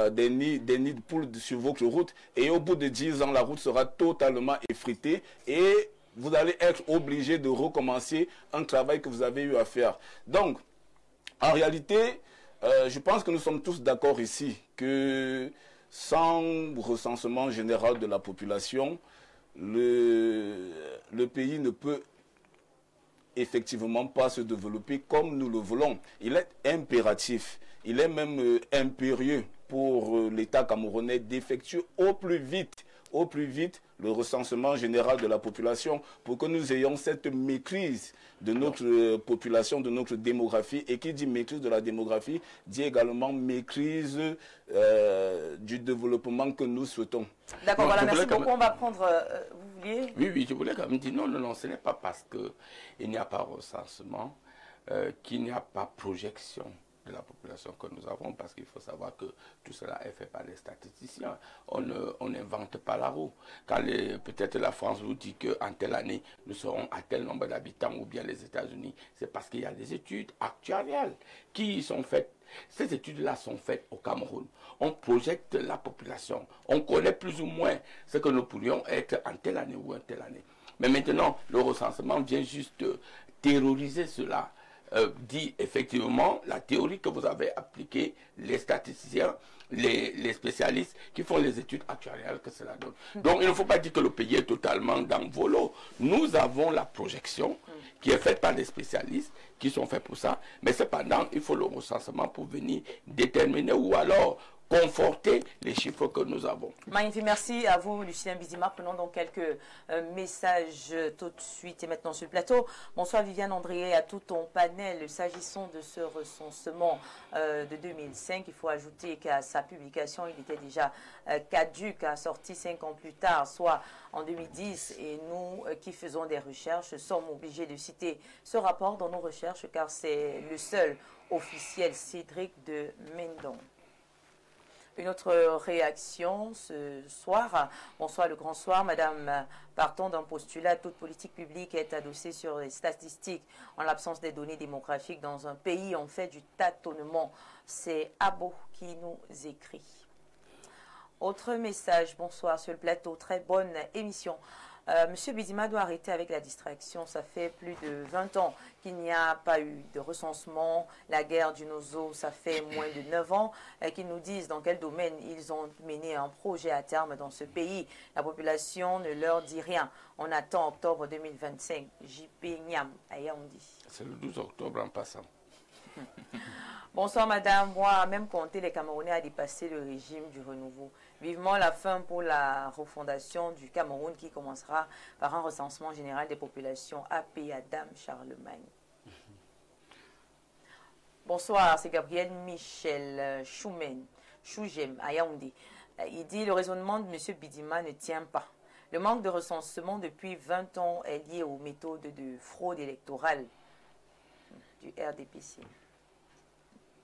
des nids de poules sur votre route, et au bout de 10 ans, la route sera totalement effritée et vous allez être obligé de recommencer un travail que vous avez eu à faire. Donc, en réalité, je pense que nous sommes tous d'accord ici que sans recensement général de la population, le pays ne peut effectivement pas se développer comme nous le voulons. Il est impératif, il est même impérieux pour l'État camerounais d'effectuer au plus vite le recensement général de la population pour que nous ayons cette maîtrise de notre population, de notre démographie. Et qui dit maîtrise de la démographie dit également maîtrise du développement que nous souhaitons. D'accord, voilà, merci beaucoup. On va prendre... vous vouliez... Oui, je voulais quand même dire non, ce n'est pas parce qu'il n'y a pas recensement qu'il n'y a pas projection de la population que nous avons, parce qu'il faut savoir que tout cela est fait par les statisticiens. On n'invente pas la roue. Quand peut-être la France vous dit qu'en telle année, nous serons à tel nombre d'habitants, ou bien les États-Unis, c'est parce qu'il y a des études actuariales qui sont faites. Ces études-là sont faites au Cameroun. On projette la population. On connaît plus ou moins ce que nous pourrions être en telle année ou en telle année. Mais maintenant, le recensement vient juste terroriser cela. Dit effectivement la théorie que vous avez appliquée, les statisticiens, les spécialistes qui font les études actuariales que cela donne. Donc il ne faut pas dire que le pays est totalement dans vos lots. Nous avons la projection qui est faite par des spécialistes qui sont faits pour ça, mais cependant il faut le recensement pour venir déterminer ou alors conforter les chiffres que nous avons. Magnifique, merci à vous, Lucien Bizima. Prenons donc quelques messages tout de suite et maintenant sur le plateau. Bonsoir Viviane André et à tout ton panel. S'agissant de ce recensement de 2005, il faut ajouter qu'à sa publication, il était déjà caduc, sorti 5 ans plus tard, soit en 2010. Et nous qui faisons des recherches sommes obligés de citer ce rapport dans nos recherches car c'est le seul officiel. Cédric de Mendon. Une autre réaction ce soir. Bonsoir, le grand soir. Madame, partons d'un postulat, toute politique publique est adossée sur les statistiques. En l'absence des données démographiques dans un pays, on fait du tâtonnement. C'est Abo qui nous écrit. Autre message. Bonsoir sur le plateau. Très bonne émission. Monsieur Bizima doit arrêter avec la distraction. Ça fait plus de 20 ans qu'il n'y a pas eu de recensement. La guerre du Nozo, ça fait moins de 9 ans. Qu'ils nous disent dans quel domaine ils ont mené un projet à terme dans ce pays. La population ne leur dit rien. On attend octobre 2025. JP Niam, à Yaoundé. C'est le 12 octobre en passant. Bonsoir madame, moi même compté les Camerounais à dépasser le régime du renouveau. Vivement la fin pour la refondation du Cameroun qui commencera par un recensement général des populations AP Adam Charlemagne. Bonsoir, c'est Gabriel Michel Chougem à Yaoundé. Il dit le raisonnement de M. Bidima ne tient pas. Le manque de recensement depuis 20 ans est lié aux méthodes de fraude électorale du RDPC.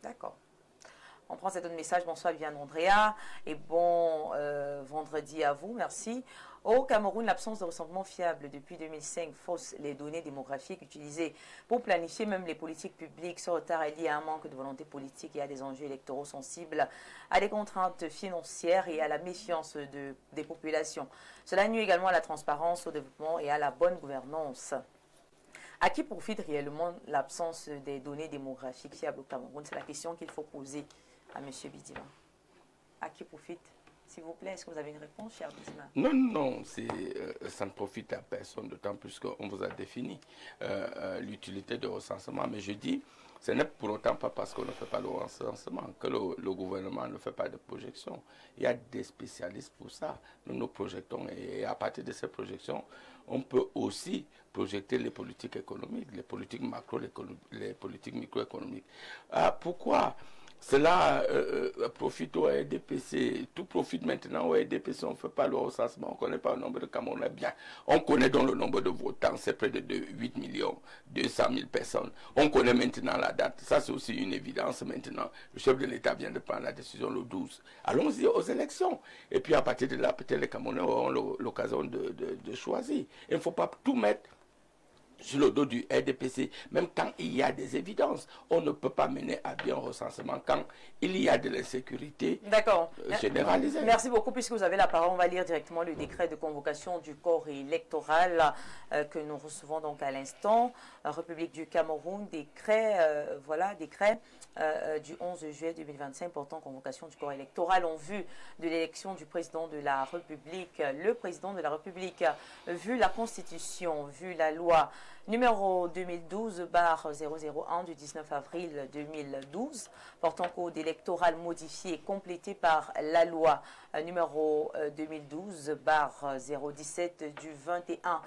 D'accord. On prend cet autre message. Bonsoir, Viviane Andrea. Et bon vendredi à vous. Merci. Au Cameroun, l'absence de recensement fiable depuis 2005 fausse les données démographiques utilisées pour planifier même les politiques publiques. Ce retard est lié à un manque de volonté politique et à des enjeux électoraux sensibles, à des contraintes financières et à la méfiance des populations. Cela nuit également à la transparence, au développement et à la bonne gouvernance. À qui profite réellement l'absence des données démographiques fiables au Cameroun? C'est la question qu'il faut poser à M. Bidima. À qui profite? S'il vous plaît, est-ce que vous avez une réponse, cher Bidima? Non, non, ça ne profite à personne, d'autant plus qu'on vous a défini l'utilité de recensement. Mais je dis, ce n'est pour autant pas parce qu'on ne fait pas le recensement que le gouvernement ne fait pas de projection. Il y a des spécialistes pour ça. Nous nous projetons et à partir de ces projections, on peut aussi projeter les politiques économiques, les politiques macro, les politiques microéconomiques. Pourquoi cela profite au RDPC? Tout profite maintenant au RDPC. On ne fait pas le recensement. On ne connaît pas le nombre de Camerounais bien. On connaît donc le nombre de votants. C'est près de 8 200 000 personnes. On connaît maintenant la date. Ça, c'est aussi une évidence maintenant. Le chef de l'État vient de prendre la décision le 12. Allons-y aux élections. Et puis à partir de là, peut-être les Camerounais auront l'occasion de choisir. Il ne faut pas tout mettre sur le dos du RDPC, même quand il y a des évidences. On ne peut pas mener à bien un recensement quand il y a de l'insécurité généralisée. Merci beaucoup. Puisque vous avez la parole, on va lire directement le décret de convocation du corps électoral que nous recevons donc à l'instant. République du Cameroun, décret, décret du 11 juillet 2025 portant convocation du corps électoral en vue de l'élection du président de la République. Le président de la République, vu la Constitution, vu la loi numéro 2012-001 du 19 avril 2012, portant code électoral modifié et complété par la loi numéro 2012-017 du 21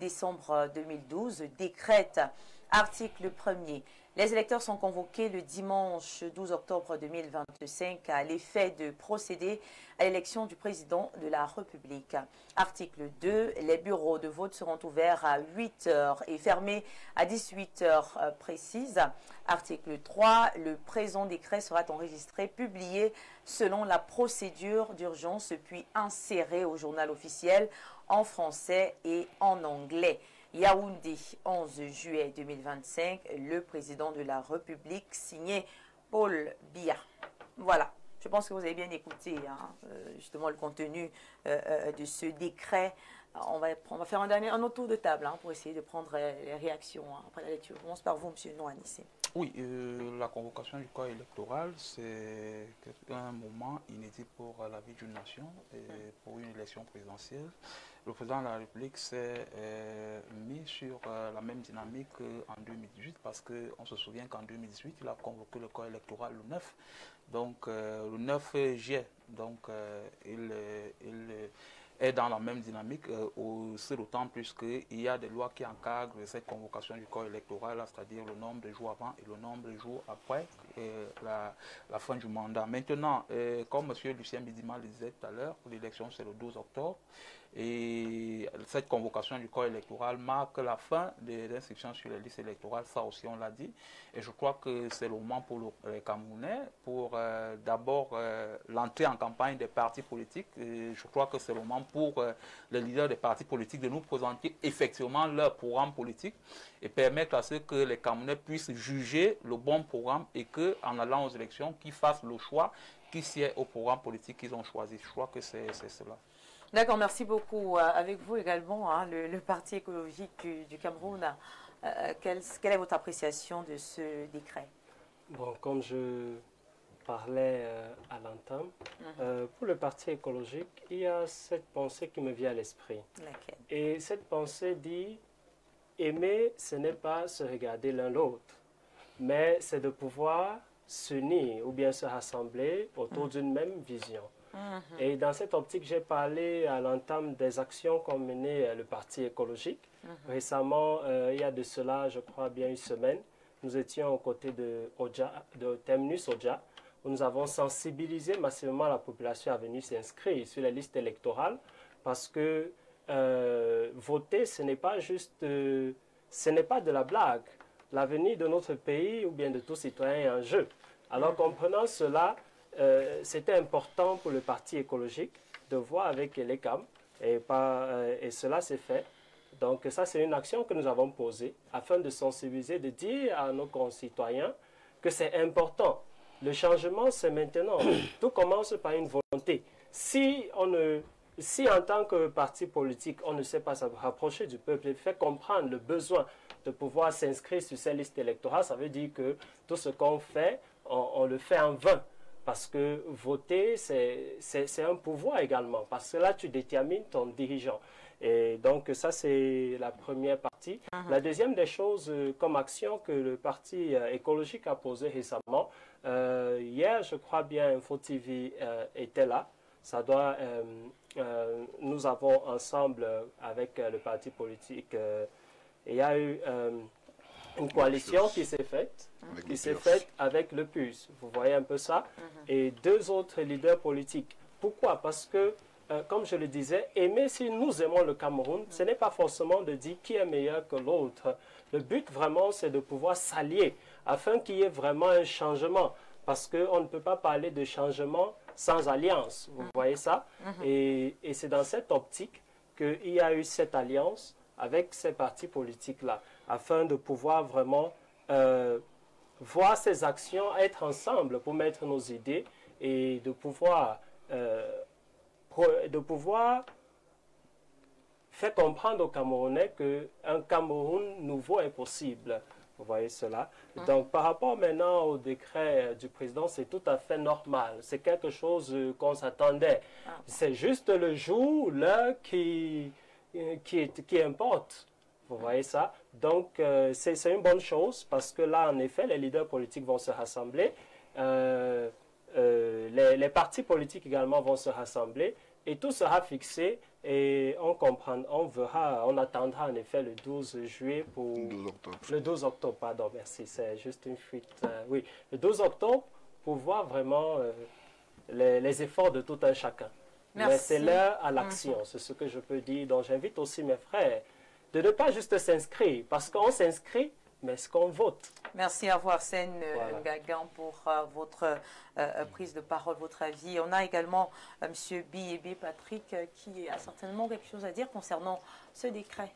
décembre 2012, décrète, article 1er. Les électeurs sont convoqués le dimanche 12 octobre 2025 à l'effet de procéder à l'élection du président de la République. Article 2. Les bureaux de vote seront ouverts à 8 heures et fermés à 18 heures précises. Article 3. Le présent décret sera enregistré, publié selon la procédure d'urgence, puis inséré au journal officiel en français et en anglais. Yaoundé, 11 juillet 2025, le président de la République, signé Paul Biya. Voilà, je pense que vous avez bien écouté justement le contenu de ce décret On va faire un autre tour de table pour essayer de prendre les réactions après la lecture. On commence par vous, M. Noanissé. Oui, la convocation du corps électoral, c'est un moment inédit pour la vie d'une nation et pour une élection présidentielle. Le président de la République s'est mis sur la même dynamique qu'en 2018 parce qu'on se souvient qu'en 2018, il a convoqué le corps électoral le 9, donc le 9 juillet. Donc il est dans la même dynamique, c'est d'autant plus qu'il y a des lois qui encadrent cette convocation du corps électoral, c'est-à-dire le nombre de jours avant et le nombre de jours après la fin du mandat. Maintenant, comme M. Lucien Bidima le disait tout à l'heure, l'élection c'est le 12 octobre, et cette convocation du corps électoral marque la fin des inscriptions sur les listes électorales, ça aussi on l'a dit, et je crois que c'est le moment pour les Camerounais pour d'abord l'entrée en campagne des partis politiques, et je crois que c'est le moment pour les leaders des partis politiques de nous présenter effectivement leur programme politique et permettre à ce que les Camerounais puissent juger le bon programme et qu'en allant aux élections, qu'ils fassent le choix qui sied au programme politique qu'ils ont choisi. Je crois que c'est cela. D'accord, merci beaucoup. Avec vous également, le Parti écologique du Cameroun, quelle est votre appréciation de ce décret? Bon, comme je parlais à l'entame, pour le Parti écologique, il y a cette pensée qui me vient à l'esprit. Laquelle? Et cette pensée dit, aimer, ce n'est pas se regarder l'un l'autre, mais c'est de pouvoir s'unir ou bien se rassembler autour d'une même vision. Et dans cette optique, j'ai parlé à l'entame des actions qu'ont menées le Parti écologique. Récemment, il y a de cela, je crois, bien une semaine, nous étions aux côtés de Temnus Odja, où nous avons sensibilisé massivement la population à venir s'inscrire sur les listes électorales, parce que voter, ce n'est pas juste, ce n'est pas de la blague. L'avenir de notre pays ou bien de tout citoyen est en jeu. Alors, comprenant cela, c'était important pour le Parti écologique de voir avec les CAM et cela s'est fait. Donc ça, c'est une action que nous avons posée afin de sensibiliser, de dire à nos concitoyens que c'est important. Le changement, c'est maintenant. Tout commence par une volonté. Si en tant que parti politique, on ne sait pas se rapprocher du peuple et faire comprendre le besoin de pouvoir s'inscrire sur ces listes électorales, ça veut dire que tout ce qu'on fait, on le fait en vain. Parce que voter, c'est un pouvoir également. Parce que là, tu détermines ton dirigeant. Et donc, ça, c'est la première partie. La deuxième des choses, comme action que le Parti écologique a posée récemment, hier, je crois bien, Info TV était là. Ça doit, nous avons ensemble, avec le parti politique, il y a eu une coalition qui s'est faite. Avec le PUS. Vous voyez un peu ça? Et deux autres leaders politiques. Pourquoi? Parce que, comme je le disais, aimer, si nous aimons le Cameroun, ce n'est pas forcément de dire qui est meilleur que l'autre. Le but, vraiment, c'est de pouvoir s'allier afin qu'il y ait vraiment un changement. Parce qu'on ne peut pas parler de changement sans alliance. Vous voyez ça? Et c'est dans cette optique qu'il y a eu cette alliance avec ces partis politiques-là, afin de pouvoir vraiment voir ces actions, être ensemble pour mettre nos idées et de pouvoir faire comprendre aux Camerounais qu'un Cameroun nouveau est possible. Vous voyez cela? Donc, par rapport maintenant au décret du président, c'est tout à fait normal. C'est quelque chose qu'on s'attendait. C'est juste le jour, l'heure qui importe. Vous voyez ça? Donc, c'est une bonne chose parce que là, en effet, les leaders politiques vont se rassembler. Les partis politiques également vont se rassembler et tout sera fixé et on attendra en effet le 12 juillet pour... 12 octobre. Le 12 octobre, pardon, merci, c'est juste une fuite. Oui, le 12 octobre pour voir vraiment les efforts de tout un chacun. Merci. Mais c'est l'heure à l'action, c'est ce que je peux dire. Donc, j'invite aussi mes frères de ne pas juste s'inscrire, parce qu'on s'inscrit, mais est-ce qu'on vote? Merci à vous, Arsène Gagan, pour votre prise de parole, votre avis. On a également M. Biébé Patrick qui a certainement quelque chose à dire concernant ce décret.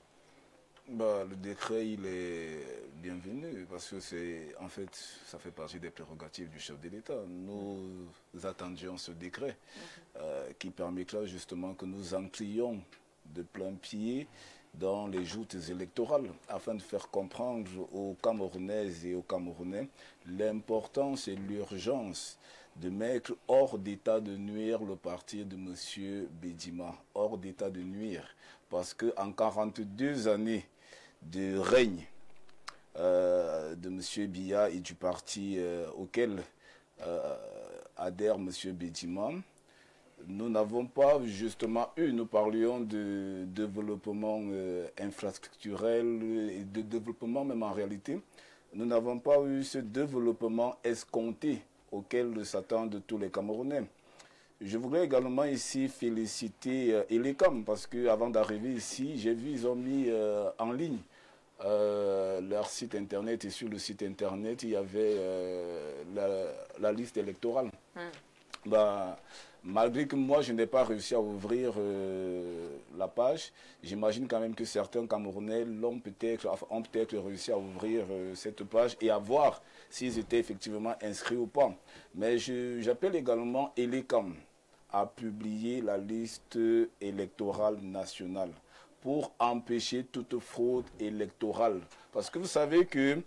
Le décret, il est bienvenu parce que en fait, ça fait partie des prérogatives du chef de l'État. Nous attendions ce décret qui permettra justement que nous entrions de plein pied dans les joutes électorales afin de faire comprendre aux Camerounaises et aux Camerounais l'importance et l'urgence de mettre hors d'état de nuire le parti de M. Bédima, hors d'état de nuire, parce qu'en 42 années de règne de M. Biya et du parti auquel adhère M. Bédima, nous n'avons pas justement eu, nous parlions de développement infrastructurel et de développement même en réalité, nous n'avons pas eu ce développement escompté auquel s'attendent tous les Camerounais. Je voudrais également ici féliciter Elecam parce qu'avant d'arriver ici, j'ai vu ils ont mis en ligne leur site internet et sur le site internet, il y avait la liste électorale. Malgré que moi, je n'ai pas réussi à ouvrir la page, j'imagine quand même que certains Camerounais ont peut-être réussi à ouvrir cette page et à voir s'ils étaient effectivement inscrits ou pas. Mais j'appelle également Elecam à publier la liste électorale nationale pour empêcher toute fraude électorale. Parce que vous savez que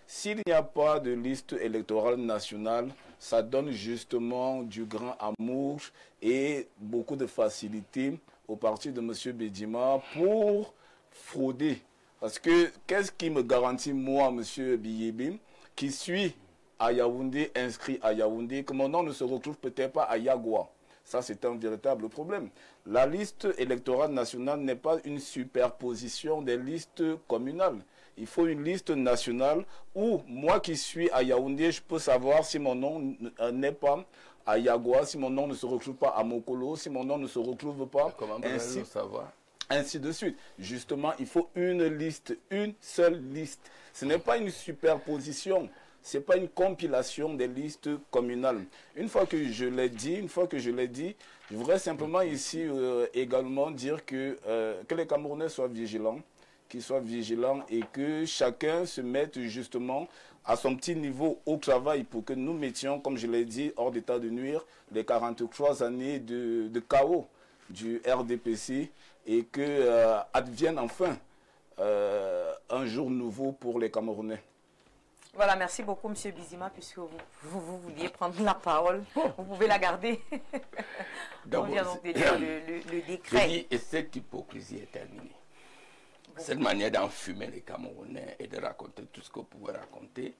s'il n'y a pas de liste électorale nationale, ça donne justement du grand amour et beaucoup de facilité au parti de M. Bédima pour frauder. Parce que qu'est-ce qui me garantit, moi, M. Biyébim, qui suis à Yaoundé, inscrit à Yaoundé, que mon nom ne se retrouve peut-être pas à Yagoua? Ça, c'est un véritable problème. La liste électorale nationale n'est pas une superposition des listes communales. Il faut une liste nationale où, moi qui suis à Yaoundé, je peux savoir si mon nom n'est pas à Yagoua, si mon nom ne se retrouve pas à Mokolo, si mon nom ne se retrouve pas. Comment peut-on le savoir? Ainsi de suite. Justement, il faut une liste, une seule liste. Ce n'est pas une superposition. Ce n'est pas une compilation des listes communales. Une fois que je l'ai dit, je voudrais simplement ici également dire que les Camerounais soient vigilants, qu'ils soient vigilants et que chacun se mette justement à son petit niveau au travail pour que nous mettions, comme je l'ai dit, hors d'état de nuire, les 43 années de chaos du RDPC et que advienne enfin un jour nouveau pour les Camerounais. Voilà, merci beaucoup, M. Bizima, puisque vous vouliez prendre la parole. Vous pouvez la garder. On vient donc de lire le décret. Et cette hypocrisie est terminée. Cette manière d'enfumer les Camerounais et de raconter tout ce qu'on pouvait raconter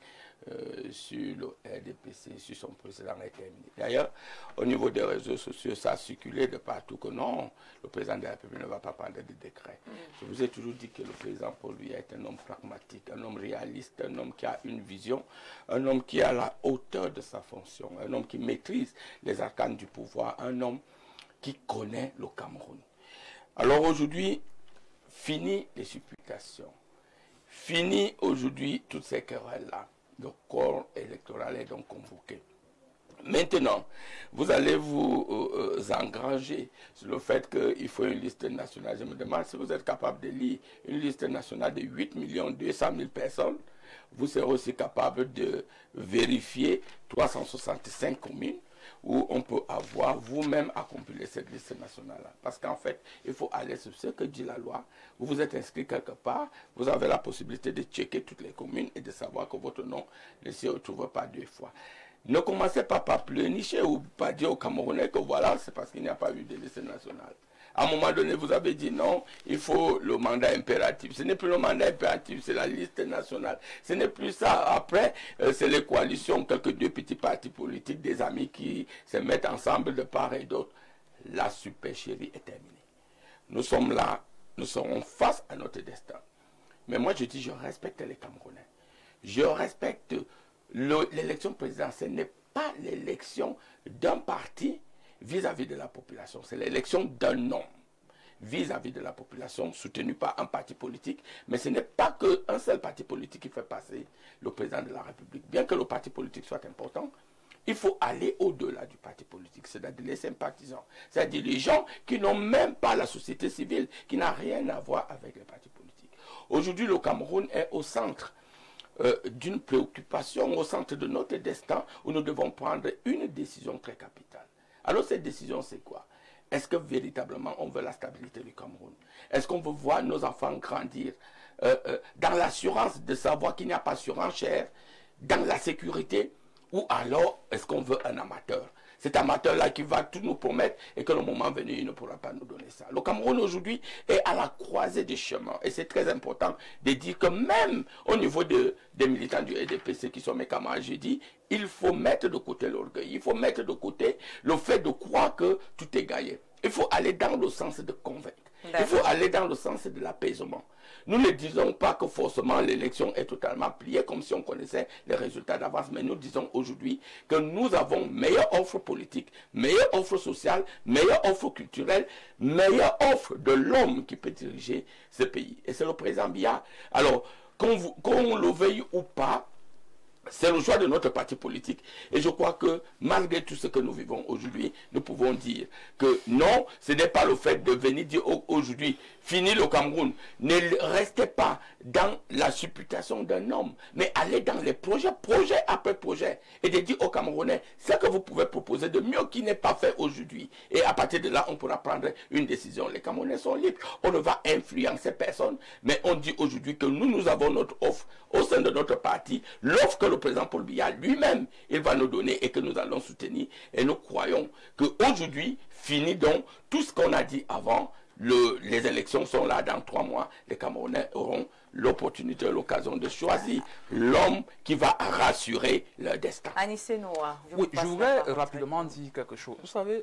sur le RDPC, sur son président est terminée. D'ailleurs, au niveau des réseaux sociaux, ça a circulé de partout que non, le président de la République ne va pas prendre de décret. Je vous ai toujours dit que le président pour lui est un homme pragmatique, un homme réaliste, un homme qui a une vision, un homme qui est à la hauteur de sa fonction, un homme qui maîtrise les arcanes du pouvoir, un homme qui connaît le Cameroun. Alors aujourd'hui, fini les supputations. Fini aujourd'hui toutes ces querelles-là. Le corps électoral est donc convoqué. Maintenant, vous allez vous engranger sur le fait qu'il faut une liste nationale. Je me demande si vous êtes capable de lire une liste nationale de 8 200 000 personnes. Vous serez aussi capable de vérifier 365 communes où on peut avoir vous-même à compiler cette liste nationale-là. Parce qu'en fait, il faut aller sur ce que dit la loi. Vous vous êtes inscrit quelque part, vous avez la possibilité de checker toutes les communes et de savoir que votre nom ne se retrouve pas deux fois. Ne commencez pas par pleurnicher ou pas dire aux Camerounais que voilà, c'est parce qu'il n'y a pas eu de liste nationale. À un moment donné, vous avez dit non, il faut le mandat impératif. Ce n'est plus le mandat impératif, c'est la liste nationale. Ce n'est plus ça. Après, c'est les coalitions, quelques deux petits partis politiques, des amis qui se mettent ensemble de part et d'autre. La supercherie est terminée. Nous sommes là, nous serons face à notre destin. Mais moi, je dis, je respecte les Camerounais. Je respecte l'élection présidentielle. Ce n'est pas l'élection d'un parti vis-à-vis de la population. C'est l'élection d'un homme vis-à-vis de la population soutenu par un parti politique. Mais ce n'est pas qu'un seul parti politique qui fait passer le président de la République. Bien que le parti politique soit important, il faut aller au-delà du parti politique, c'est-à-dire les sympathisants, c'est-à-dire les gens qui n'ont même pas la société civile, qui n'a rien à voir avec les partis politiques. Aujourd'hui, le Cameroun est au centre d'une préoccupation, au centre de notre destin, où nous devons prendre une décision très capitale. Alors cette décision, c'est quoi? est-ce que véritablement on veut la stabilité du Cameroun? Est-ce qu'on veut voir nos enfants grandir dans l'assurance de savoir qu'il n'y a pas surenchère, dans la sécurité, ou alors est-ce qu'on veut un amateur? Cet amateur-là qui va tout nous promettre et que le moment venu, il ne pourra pas nous donner ça. Le Cameroun aujourd'hui est à la croisée des chemins. Et c'est très important de dire que même au niveau des militants du RDPC qui sont mes camarades, je dis, il faut mettre de côté l'orgueil. Il faut mettre de côté le fait de croire que tout est gagné. Il faut aller dans le sens de convaincre. Il faut aller dans le sens de l'apaisement. Nous ne disons pas que forcément l'élection est totalement pliée comme si on connaissait les résultats d'avance, mais nous disons aujourd'hui que nous avons meilleure offre politique, meilleure offre sociale, meilleure offre culturelle, meilleure offre de l'homme qui peut diriger ce pays. Et c'est le président Biya. Alors, qu'on le veuille ou pas, c'est le choix de notre parti politique. Et je crois que malgré tout ce que nous vivons aujourd'hui, nous pouvons dire que non, ce n'est pas le fait de venir dire aujourd'hui, fini le Cameroun. Ne restez pas dans la supputation d'un homme, mais allez dans les projets, projet après projet, et de dire aux Camerounais ce que vous pouvez proposer de mieux qui n'est pas fait aujourd'hui. Et à partir de là, on pourra prendre une décision. Les Camerounais sont libres. On ne va influencer personne, mais on dit aujourd'hui que nous avons notre offre au sein de notre parti, l'offre que le président Paul Biya lui-même, il va nous donner et que nous allons soutenir. Et nous croyons qu'aujourd'hui, fini donc tout ce qu'on a dit avant, les élections sont là dans 3 mois, les Camerounais auront l'opportunité, l'occasion de choisir l'homme qui va rassurer leur destin. Anissé Noah. Oui, je voudrais rapidement dire quelque chose. Vous savez,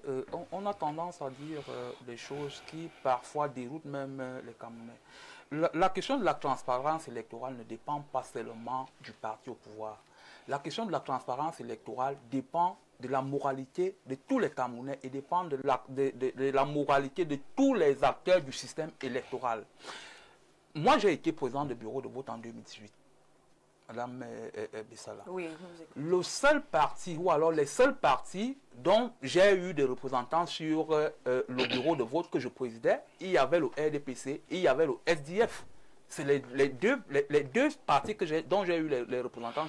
on a tendance à dire des choses qui parfois déroutent même les Camerounais. La question de la transparence électorale ne dépend pas seulement du parti au pouvoir. La question de la transparence électorale dépend de la moralité de tous les Camerounais et dépend de la moralité de tous les acteurs du système électoral. Moi, j'ai été président de bureau de vote en 2018. Madame Bessala. Oui, le seul parti, ou alors les seuls partis dont j'ai eu des représentants sur le bureau de vote que je présidais, il y avait le RDPC et il y avait le SDF. C'est les deux partis dont j'ai eu les représentants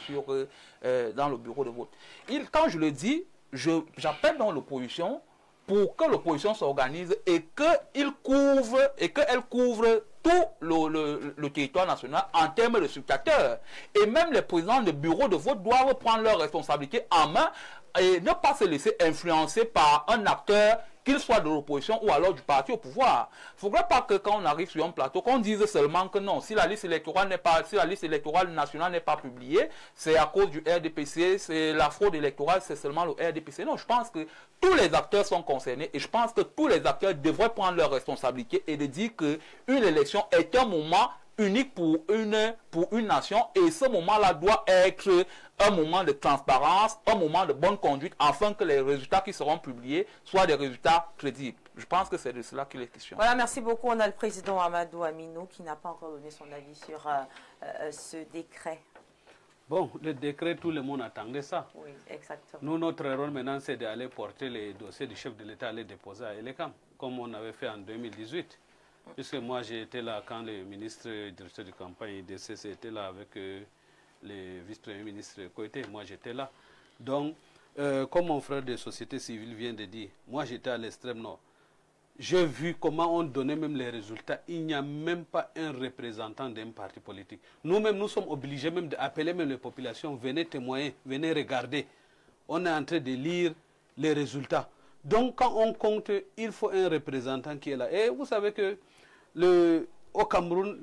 dans le bureau de vote. Quand je le dis, j'appelle dans l'opposition pour que l'opposition s'organise et qu'elle couvre tout le territoire national en termes de spectateurs. Et même les présidents de bureaux de vote doivent prendre leurs responsabilités en main et ne pas se laisser influencer par un acteur, qu'il soit de l'opposition ou alors du parti au pouvoir. Il ne faudrait pas que quand on arrive sur un plateau, qu'on dise seulement que non, si la liste électorale nationale n'est pas publiée, c'est à cause du RDPC, c'est la fraude électorale, c'est seulement le RDPC. Non, je pense que tous les acteurs sont concernés et je pense que tous les acteurs devraient prendre leurs responsabilités et de dire qu'une élection est un moment unique pour une nation et ce moment-là doit être un moment de transparence, un moment de bonne conduite afin que les résultats qui seront publiés soient des résultats crédibles. Je pense que c'est de cela qu'il est question. Voilà, merci beaucoup. On a le président Amadou Aminou qui n'a pas encore donné son avis sur ce décret. Bon, le décret, tout le monde attendait ça. Oui, exactement. Nous, notre rôle maintenant, c'est d'aller porter les dossiers du chef de l'État à les déposer à Elekam, comme on avait fait en 2018. Puisque moi, j'ai été là quand le ministre directeur de campagne IDC était là avec le vice-premier ministre Koité. Moi, j'étais là. Donc, comme mon frère de société civile vient de dire, moi, j'étais à l'extrême nord. J'ai vu comment on donnait même les résultats. Il n'y a même pas un représentant d'un parti politique. Nous-mêmes, nous sommes obligés même d'appeler même les populations. Venez témoigner, venez regarder. On est en train de lire les résultats. Donc, quand on compte, il faut un représentant qui est là. Et vous savez que au Cameroun,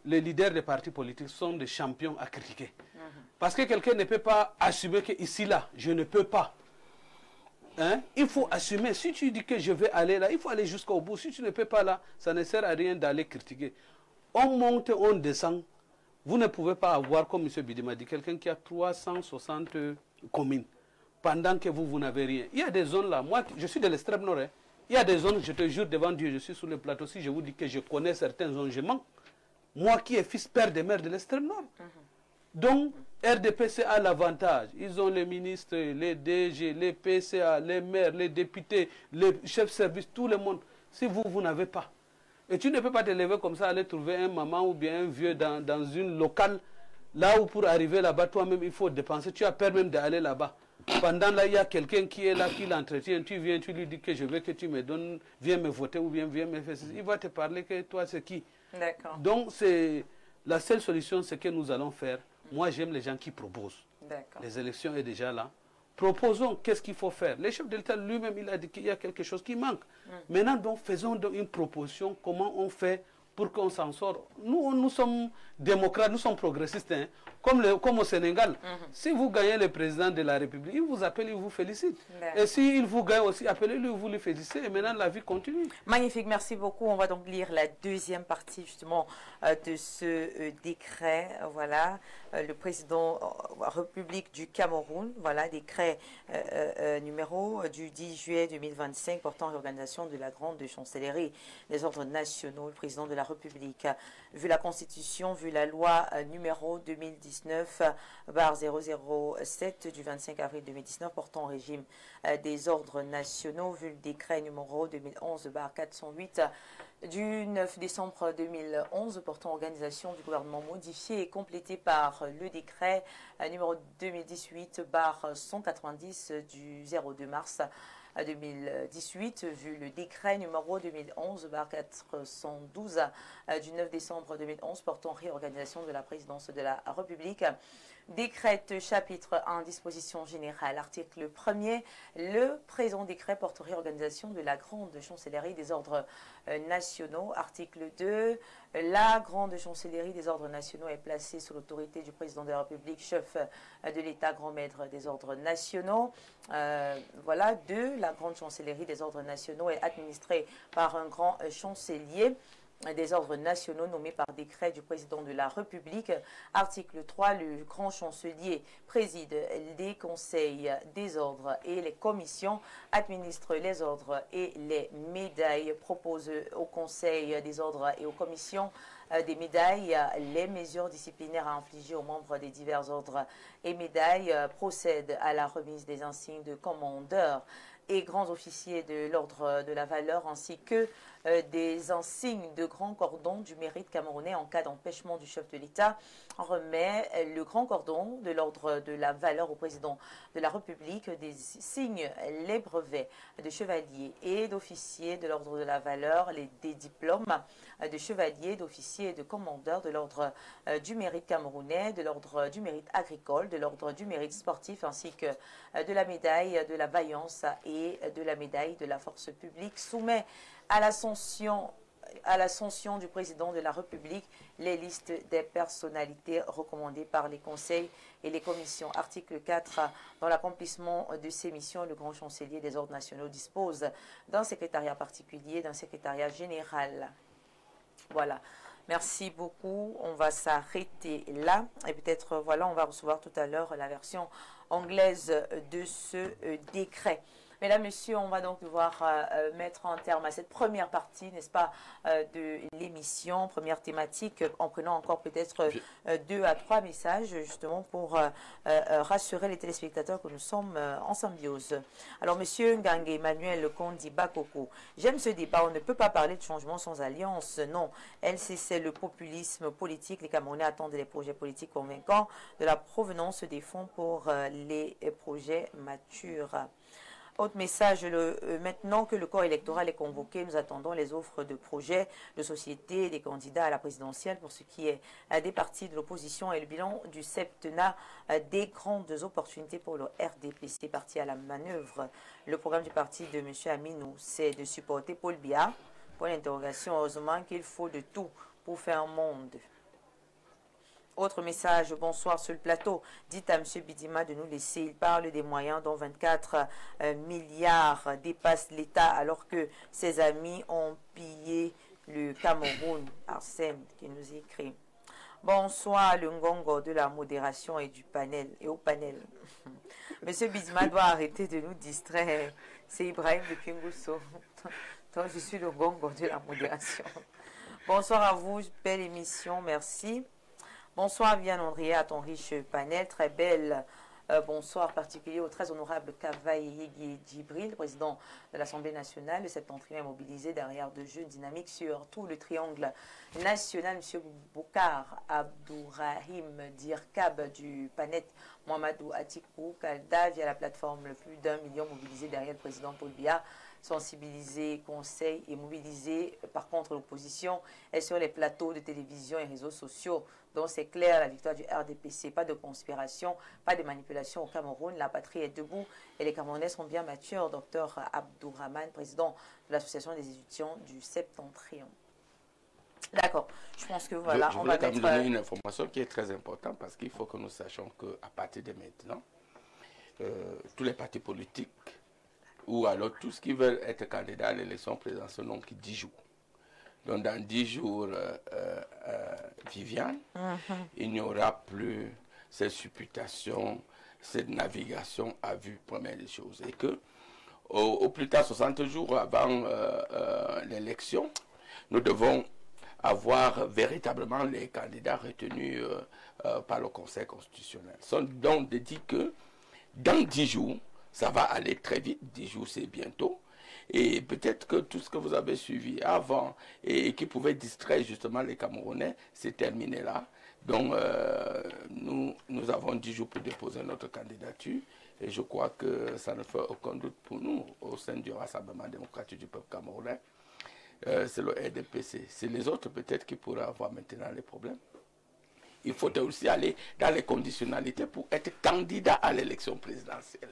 les leaders des partis politiques sont des champions à critiquer. Parce que quelqu'un ne peut pas assumer qu'ici, là, je ne peux pas. Hein? Il faut assumer. Si tu dis que je vais aller là, il faut aller jusqu'au bout. Si tu ne peux pas là, ça ne sert à rien d'aller critiquer. On monte, on descend. Vous ne pouvez pas avoir, comme M. Bidi m'a dit, quelqu'un qui a 360 communes. Pendant que vous n'avez rien. Il y a des zones là, moi je suis de l'extrême nord, hein. Il y a des zones, je te jure devant Dieu, je suis sur le plateau, si je vous dis que je connais certaines zones, je mens. Moi qui est fils père des maires de l'extrême nord. Donc, RDPC a l'avantage. Ils ont les ministres, les DG, les PCA, les maires, les députés, les chefs de service, tout le monde. Si vous n'avez pas. Et tu ne peux pas te lever comme ça, aller trouver un maman ou bien un vieux dans une locale, là où pour arriver là-bas, toi-même, il faut dépenser. Tu as peur même d'aller là-bas. pendant là, il y a quelqu'un qui est là, qui l'entretient, tu viens, tu lui dis que je veux que tu me donnes, viens me voter ou bien viens me faire ceci. Il va te parler que toi, c'est qui. D'accord. Donc, la seule solution, c'est que nous allons faire. Moi, j'aime les gens qui proposent. Les élections est déjà là. Proposons qu'est-ce qu'il faut faire. Le chef de l'État lui-même, il a dit qu'il y a quelque chose qui manque. Maintenant, donc, faisons donc une proposition, comment on fait pour qu'on s'en sorte. Nous sommes démocrates, nous sommes progressistes, hein, comme au Sénégal. Si vous gagnez le président de la République, il vous appelle, il vous félicite. Et s'il vous gagne aussi, appelez-le, vous le félicitez. Et maintenant, la vie continue. Magnifique, merci beaucoup. On va donc lire la deuxième partie, justement, de ce décret. Voilà, le président République du Cameroun, voilà, décret numéro du 10 juillet 2025 portant réorganisation de la grande chancellerie des ordres nationaux. Le président de la République, vu la Constitution, vu la loi numéro 2019/007 du 25 avril 2019 portant régime des ordres nationaux, vu le décret numéro 2011/408 du 9 décembre 2011 portant organisation du gouvernement modifié et complété par le décret numéro 2018/190 du 02 mars 2018, vu le décret numéro 2011/412 du 9 décembre 2011 portant réorganisation de la présidence de la République. Décrète chapitre 1, disposition générale, article 1er, le présent décret porte réorganisation de la grande chancellerie des ordres nationaux. Article 2, la grande chancellerie des ordres nationaux est placée sous l'autorité du président de la République, chef de l'État, grand maître des ordres nationaux. Voilà. 2, la grande chancellerie des ordres nationaux est administrée par un grand chancelier des ordres nationaux nommés par décret du président de la République. Article 3, le grand chancelier préside les conseils des ordres et les commissions, administre les ordres et les médailles, propose au conseil des ordres et aux commissions des médailles les mesures disciplinaires à infliger aux membres des divers ordres et médailles, procède à la remise des insignes de commandeur et grands officiers de l'ordre de la valeur, ainsi que des insignes de grand cordon du mérite camerounais en cas d'empêchement du chef de l'État. Remet le grand cordon de l'ordre de la valeur au président de la République, des signes, les brevets de chevalier et d'officier de l'ordre de la valeur, des diplômes de chevalier, d'officier et de commandeur de l'ordre du mérite camerounais, de l'ordre du mérite agricole, de l'ordre du mérite sportif, ainsi que de la médaille de la vaillance et de la médaille de la force publique. Soumet à l'ascension du président de la République les listes des personnalités recommandées par les conseils et les commissions. Article 4. Dans l'accomplissement de ces missions, le grand chancelier des ordres nationaux dispose d'un secrétariat particulier, d'un secrétariat général. Voilà. Merci beaucoup. On va s'arrêter là. Et peut-être, voilà, on va recevoir tout à l'heure la version anglaise de ce décret. Mesdames, Messieurs, on va donc devoir mettre un terme à cette première partie, n'est-ce pas, de l'émission, première thématique, en prenant encore peut-être 2 à 3 messages, justement, pour rassurer les téléspectateurs que nous sommes en symbiose. Alors, Monsieur Ngangue Emmanuel Kondi Bakoko, j'aime ce débat, on ne peut pas parler de changement sans alliance, non. LCC, c'est le populisme politique, les Camerounais attendent des projets politiques convaincants, de la provenance des fonds pour les projets matures. Autre message, maintenant que le corps électoral est convoqué, nous attendons les offres de projets de société des candidats à la présidentielle pour ce qui est des partis de l'opposition et le bilan du septennat des grandes opportunités pour le RDPC, parti à la manœuvre. Le programme du parti de M. Aminou, c'est de supporter Paul Biya. Point d'interrogation, heureusement qu'il faut de tout pour faire un monde. Autre message, bonsoir sur le plateau. Dites à M. Bidima de nous laisser. Il parle des moyens dont 24 milliards dépassent l'État alors que ses amis ont pillé le Cameroun. Arsène qui nous écrit. Bonsoir le Ngongo de la modération et du panel et au panel. M. Bidima doit arrêter de nous distraire. C'est Ibrahim de Pingousso. Donc je suis le Ngongo de la modération. Bonsoir à vous, belle émission, merci. Bonsoir Viviane Andrier à ton riche panel, très belle. Bonsoir particulier au très honorable Kavaï Yegi Djibril, président de l'Assemblée nationale. Le septentrional mobilisé derrière de jeux dynamiques sur tout le triangle national. M. Boukar Abdourahim Dirkab du PANET Mohamedou Atikou Kalda via la plateforme le plus d'1 million mobilisé derrière le président Paul Biya. Sensibiliser, conseil et mobiliser par contre l'opposition est sur les plateaux de télévision et réseaux sociaux. Donc c'est clair, la victoire du RDPC, pas de conspiration, pas de manipulation au Cameroun, la patrie est debout et les Camerounais sont bien matures. Docteur Abdourahmane, président de l'association des étudiants du Septentrion. D'accord, je pense que voilà, je on va mettre... mettre... donner une information qui est très importante parce qu'il faut que nous sachions qu'à partir de maintenant, tous les partis politiques ou alors tous ceux qui veulent être candidats à l'élection présidentielle n'ont que 10 jours. Donc dans 10 jours, Viviane, il n'y aura plus cette supputations, cette navigation à vue, première des choses. Et que au plus tard 60 jours avant l'élection, nous devons avoir véritablement les candidats retenus par le Conseil constitutionnel. Donc de dire que dans 10 jours, ça va aller très vite, 10 jours c'est bientôt. Et peut-être que tout ce que vous avez suivi avant et qui pouvait distraire justement les Camerounais, c'est terminé là. Donc nous avons 10 jours pour déposer notre candidature. Et je crois que ça ne fait aucun doute pour nous au sein du Rassemblement démocratique du peuple camerounais. C'est le RDPC. C'est les autres peut-être qui pourraient avoir maintenant les problèmes. Il faut aussi aller dans les conditionnalités pour être candidat à l'élection présidentielle.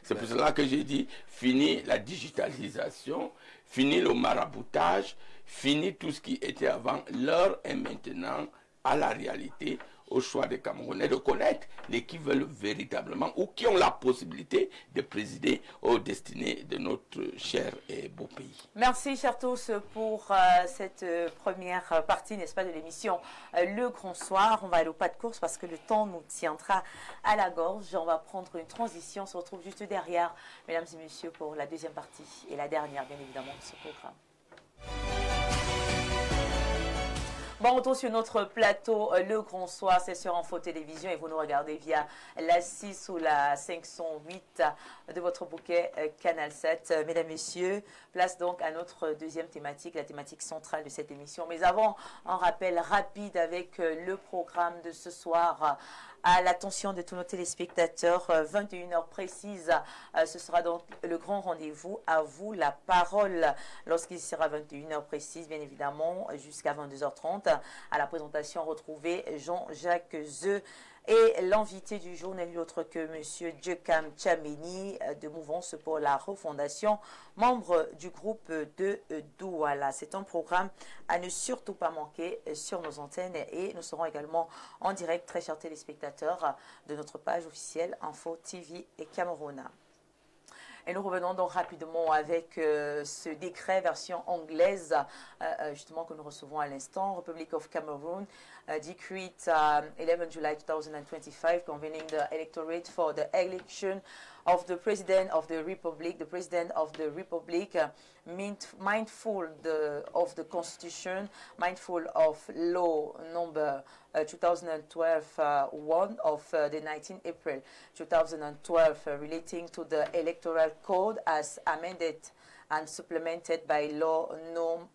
C'est pour cela que j'ai dit, fini la digitalisation, fini le maraboutage, fini tout ce qui était avant. L'heure est maintenant à la réalité, au choix des Camerounais de connaître les qui veulent véritablement ou qui ont la possibilité de présider aux destinées de notre cher et beau pays. Merci, chers tous, pour cette première partie, n'est-ce pas, de l'émission Le Grand Soir. On va aller au pas de course parce que le temps nous tiendra à la gorge. On va prendre une transition. On se retrouve juste derrière, mesdames et messieurs, pour la deuxième partie et la dernière, bien évidemment, de ce programme. Bon, on retourne sur notre plateau Le Grand Soir, c'est sur Info Télévision et vous nous regardez via la 6 ou la 508 de votre bouquet Canal 7. Mesdames, Messieurs, place donc à notre deuxième thématique, la thématique centrale de cette émission. Mais avant, un rappel rapide avec le programme de ce soir à l'attention de tous nos téléspectateurs, 21h précise, ce sera donc le grand rendez-vous. À vous la parole lorsqu'il sera 21h précise, bien évidemment, jusqu'à 22h30. À la présentation, retrouvez Jean-Jacques Zeu. Et l'invité du jour n'est nul autre que M. Djekam Tchameni de Mouvance pour la Refondation, membre du groupe de Douala. C'est un programme à ne surtout pas manquer sur nos antennes et nous serons également en direct, très chers téléspectateurs, de notre page officielle Info TV et Cameroun. Et nous revenons donc rapidement avec ce décret version anglaise, justement que nous recevons à l'instant. Republic of Cameroon, decree 11 July 2025, convening the electorate for the election of the President of the Republic. The President of the Republic, mindful of the Constitution, mindful of law number 2012-1 of the 19 April 2012 relating to the Electoral Code as amended and supplemented by law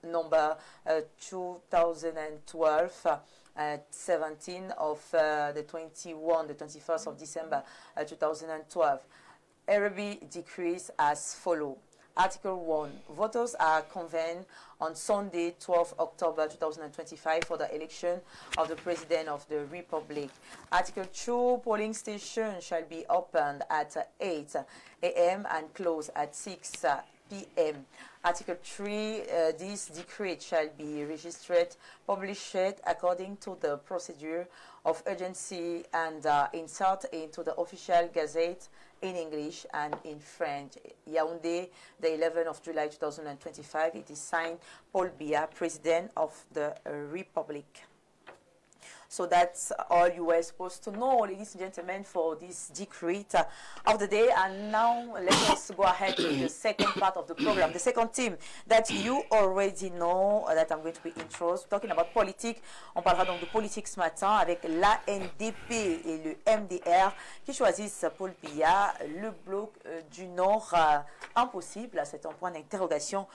number 2012-17 of the 21st of December 2012. Arabic decrees as follows. Article 1. Voters are convened on Sunday, 12 October 2025 for the election of the President of the Republic. Article 2. Polling stations shall be opened at 8 a.m. and closed at 6 p.m. Article 3. This decree shall be registered, published according to the procedure of urgency and insert into the official gazette in English and in French. Yaoundé, the 11th of July 2025. It is signed Paul Biya, President of the Republic. So that's all you were supposed to know, ladies and gentlemen, for this decree of the day. And now let us go ahead with the second part of the program, the second theme that you already know that I'm going to be introduced. Talking about politique, on parlera donc de politique ce matin avec l'ANDP et le MDR qui choisissent Paul Biya, le bloc du Nord. Impossible, c'est un point d'interrogation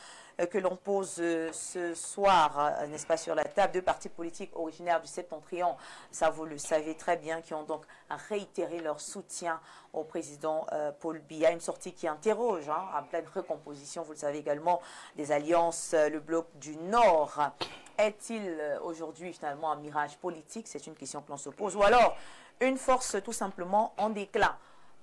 que l'on pose ce soir, n'est-ce pas, sur la table. Deux partis politiques originaires du Septentrion, ça vous le savez très bien, qui ont donc réitéré leur soutien au président Paul Biya. Une sortie qui interroge, en pleine recomposition, vous le savez également, des alliances, le bloc du Nord. Est-il aujourd'hui finalement un mirage politique? C'est une question que l'on se pose. Ou alors une force tout simplement en déclin?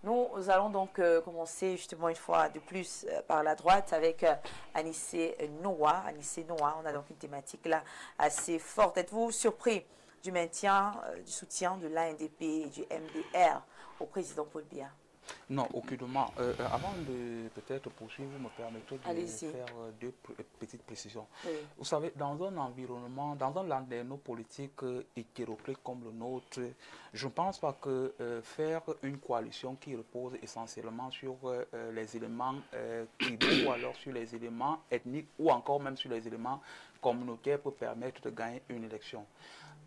Nous allons donc commencer justement une fois de plus par la droite avec Anissé Noah. Anissé Noah, on a donc une thématique là assez forte. Êtes-vous surpris du maintien, du soutien de l'ANDP et du MDR au président Paul Biya? Non, aucunement. Avant de peut-être poursuivre, vous me permettez de faire deux petites précisions. Oui. Vous savez, dans un environnement, dans un landerneau politique hétéroclite comme le nôtre, je ne pense pas que faire une coalition qui repose essentiellement sur les éléments tribaux ou alors sur les éléments ethniques ou encore même sur les éléments communautaires peut permettre de gagner une élection.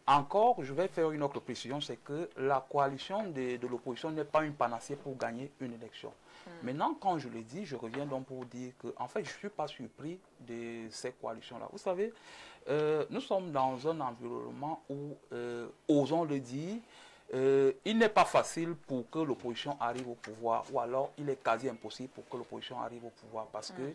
Encore, je vais faire une autre précision, c'est que la coalition de l'opposition n'est pas une panacée pour gagner une élection. Maintenant, quand je le dis, je reviens donc pour dire que, en fait, je ne suis pas surpris de ces coalitions-là. Vous savez, nous sommes dans un environnement où, osons le dire, il n'est pas facile pour que l'opposition arrive au pouvoir, ou alors il est quasi impossible pour que l'opposition arrive au pouvoir, parce que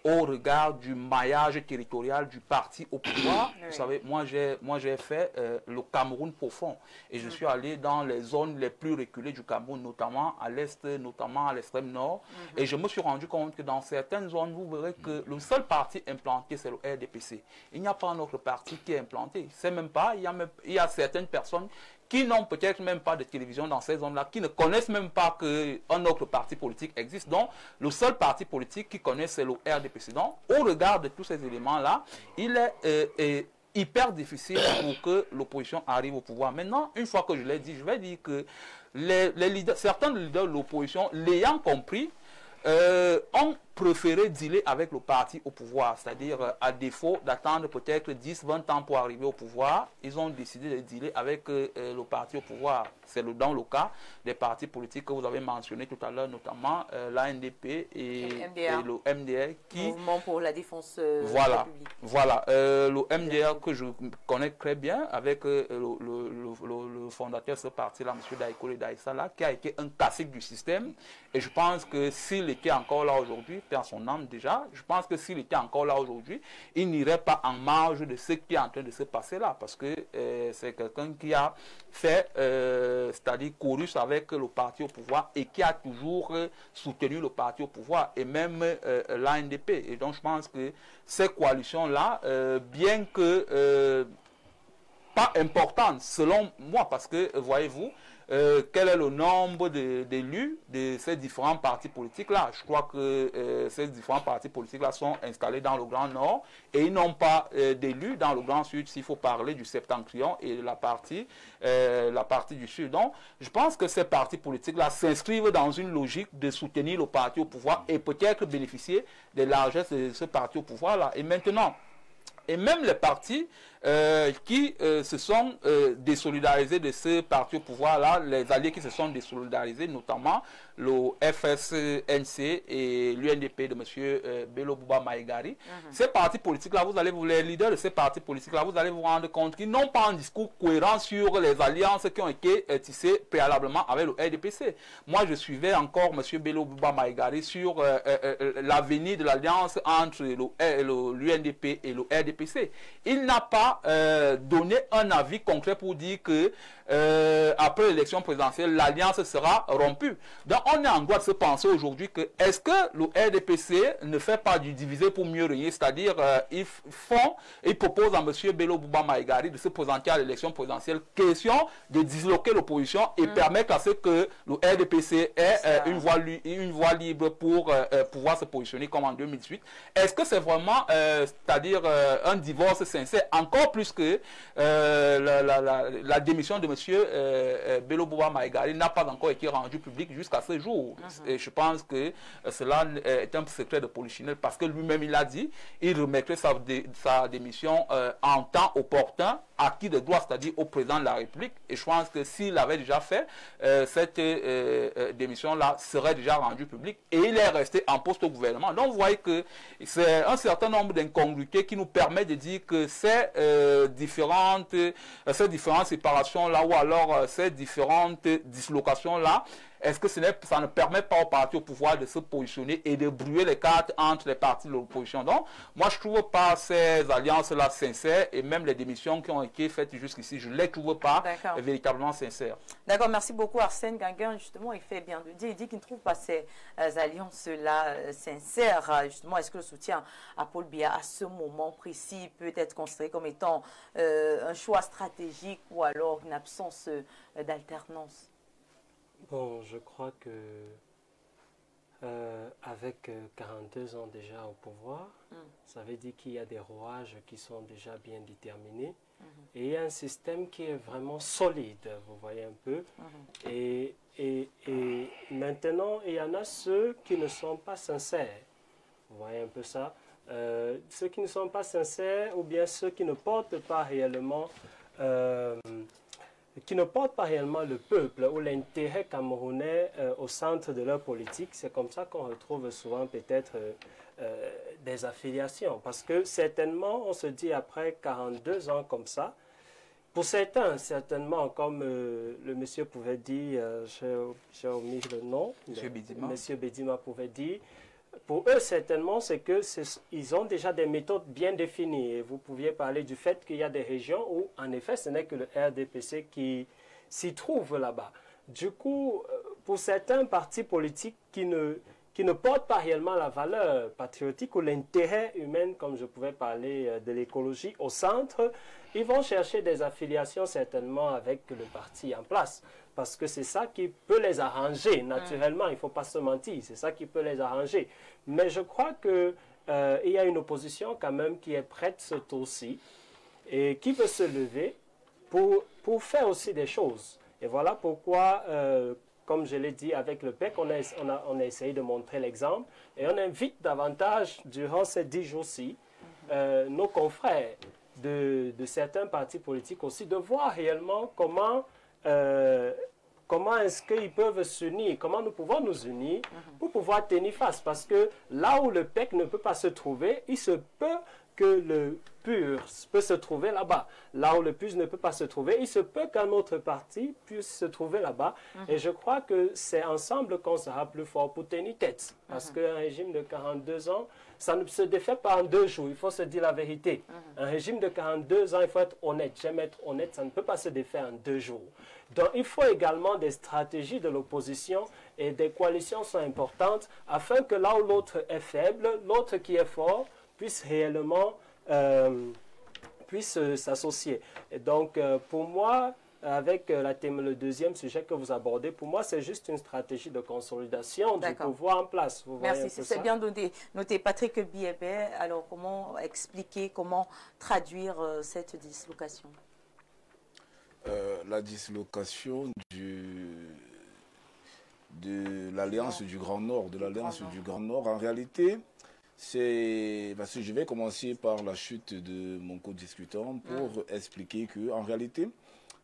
au regard du maillage territorial du parti au pouvoir, vous savez, moi j'ai fait le Cameroun profond, et je suis allé dans les zones les plus reculées du Cameroun, notamment à l'est, notamment à l'extrême nord, et je me suis rendu compte que dans certaines zones, vous verrez que le seul parti implanté, c'est le RDPC. Il n'y a pas un autre parti qui est implanté. C'est même pas, il y a certaines personnes qui n'ont peut-être même pas de télévision dans ces zones-là, qui ne connaissent même pas qu'un autre parti politique existe. Donc, le seul parti politique qu'ils connaissent, c'est le RDPC. Donc, au regard de tous ces éléments-là, il est hyper difficile pour que l'opposition arrive au pouvoir. Maintenant, une fois que je l'ai dit, je vais dire que certains leaders de l'opposition, l'ayant compris, ont préféré dealer avec le parti au pouvoir, c'est-à-dire à défaut d'attendre peut-être 10-20 ans pour arriver au pouvoir, ils ont décidé de dealer avec le parti au pouvoir. C'est dans le cas des partis politiques que vous avez mentionnés tout à l'heure, notamment l'ANDP et le MDR, qui... Mouvement pour la défense voilà, publique. Voilà, le MDR que je connais très bien avec le fondateur de ce parti-là, M. Daïkole Daïssala, qui a été un classique du système, et je pense que s'il était encore là aujourd'hui, à son âme déjà, je pense que s'il était encore là aujourd'hui, il n'irait pas en marge de ce qui est en train de se passer là, parce que c'est quelqu'un qui a fait, c'est-à-dire couru avec le parti au pouvoir et qui a toujours soutenu le parti au pouvoir, et même l'ANDP. Et donc je pense que ces coalitions-là, bien que pas importantes selon moi, parce que voyez-vous, quel est le nombre d'élus de ces différents partis politiques-là? Je crois que ces différents partis politiques-là sont installés dans le Grand Nord et ils n'ont pas d'élus dans le Grand Sud, s'il faut parler du Septentrion et de la partie du Sud. Donc, je pense que ces partis politiques-là s'inscrivent dans une logique de soutenir le parti au pouvoir et peut-être bénéficier des largesses de ce parti au pouvoir-là. Et maintenant, et même les partis qui se sont désolidarisés de ce parti au pouvoir-là, les alliés qui se sont désolidarisés, notamment le FSNC et l'UNDP de M. Bello Bouba Maïgari. Ces partis politiques-là, les leaders de ces partis politiques-là, vous allez vous rendre compte qu'ils n'ont pas un discours cohérent sur les alliances qui ont été tissées préalablement avec le RDPC. Moi, je suivais encore M. Bello Bouba Maïgari sur l'avenir de l'alliance entre l'UNDP et le RDPC. Il n'a pas donné un avis concret pour dire que après l'élection présidentielle, l'alliance sera rompue. Donc on est en droit de se penser aujourd'hui que est-ce que le RDPC ne fait pas du diviser pour mieux régner, c'est-à-dire ils proposent à M. Bello Bouba Maïgari de se présenter à l'élection présidentielle, question de disloquer l'opposition et permettre à ce que le RDPC ait une voie libre pour pouvoir se positionner comme en 2018. Est-ce que c'est vraiment, c'est-à-dire un divorce sincère, encore plus que la démission de M. Bello Bouba Maïgari n'a pas encore été rendue publique jusqu'à ce jour. Et je pense que cela est un secret de polichinelle parce que lui-même il a dit, il remettrait sa démission en temps opportun acquis de droit, c'est-à-dire au président de la République. Et je pense que s'il l'avait déjà fait, cette démission-là serait déjà rendue publique. Et il est resté en poste au gouvernement. Donc vous voyez que c'est un certain nombre d'incongruités qui nous permettent de dire que ces différentes séparations-là ou alors ces différentes dislocations-là, est-ce que ça ne permet pas au parti au pouvoir de se positionner et de brouiller les cartes entre les partis de l'opposition? Donc, moi, je ne trouve pas ces alliances-là sincères et même les démissions qui ont été faites jusqu'ici, je ne les trouve pas véritablement sincères. D'accord, merci beaucoup Arsène Ganguin. Justement, il fait bien de dire, il dit qu'il ne trouve pas ces alliances-là sincères. Justement, est-ce que le soutien à Paul Biya à ce moment précis peut être considéré comme étant un choix stratégique ou alors une absence d'alternance? Bon, je crois que avec 42 ans déjà au pouvoir, ça veut dire qu'il y a des rouages qui sont déjà bien déterminés et il y a un système qui est vraiment solide, vous voyez un peu. Et maintenant, il y en a ceux qui ne sont pas sincères, vous voyez un peu ça. Ceux qui ne sont pas sincères ou bien ceux qui ne portent pas réellement le peuple ou l'intérêt camerounais au centre de leur politique. C'est comme ça qu'on retrouve souvent peut-être des affiliations. Parce que certainement, on se dit après 42 ans comme ça, pour certains, certainement, comme le monsieur pouvait dire, j'ai omis le nom, monsieur Bédima pouvait dire, pour eux, certainement, c'est qu'ils ont déjà des méthodes bien définies. Et vous pouviez parler du fait qu'il y a des régions où, en effet, ce n'est que le RDPC qui s'y trouve là-bas. Du coup, pour certains partis politiques qui ne portent pas réellement la valeur patriotique ou l'intérêt humain, comme je pouvais parler de l'écologie, au centre, ils vont chercher des affiliations certainement avec le parti en place. Parce que c'est ça qui peut les arranger, naturellement, il ne faut pas se mentir, c'est ça qui peut les arranger. Mais je crois qu'il y a une opposition quand même qui est prête ce tour-ci et qui veut se lever pour faire aussi des choses. Et voilà pourquoi, comme je l'ai dit avec le PEC, on a essayé de montrer l'exemple et on invite davantage, durant ces 10 jours-ci, nos confrères de certains partis politiques aussi, de voir réellement comment est-ce qu'ils peuvent s'unir, comment nous pouvons nous unir pour pouvoir tenir face. Parce que là où le PEC ne peut pas se trouver, il se peut que le PUR peut se trouver là-bas. Là où le PUR ne peut pas se trouver, il se peut qu'un autre parti puisse se trouver là-bas. Et je crois que c'est ensemble qu'on sera plus fort pour tenir tête. Parce qu'un régime de 42 ans, ça ne se défait pas en 2 jours, il faut se dire la vérité. Un régime de 42 ans, il faut être honnête. J'aime être honnête, ça ne peut pas se défaire en 2 jours. Donc il faut également des stratégies de l'opposition et des coalitions sont importantes afin que là où l'autre est faible, l'autre qui est fort puisse réellement s'associer. Et donc pour moi, avec le deuxième sujet que vous abordez, pour moi, c'est juste une stratégie de consolidation du pouvoir en place. Vous Merci, c'est bien noté. Patrick Biébé, alors comment expliquer, comment traduire cette dislocation? La dislocation de l'Alliance du Grand Nord, du Grand Nord, en réalité, c'est parce que je vais commencer par la chute de mon co-discutant pour expliquer que en réalité,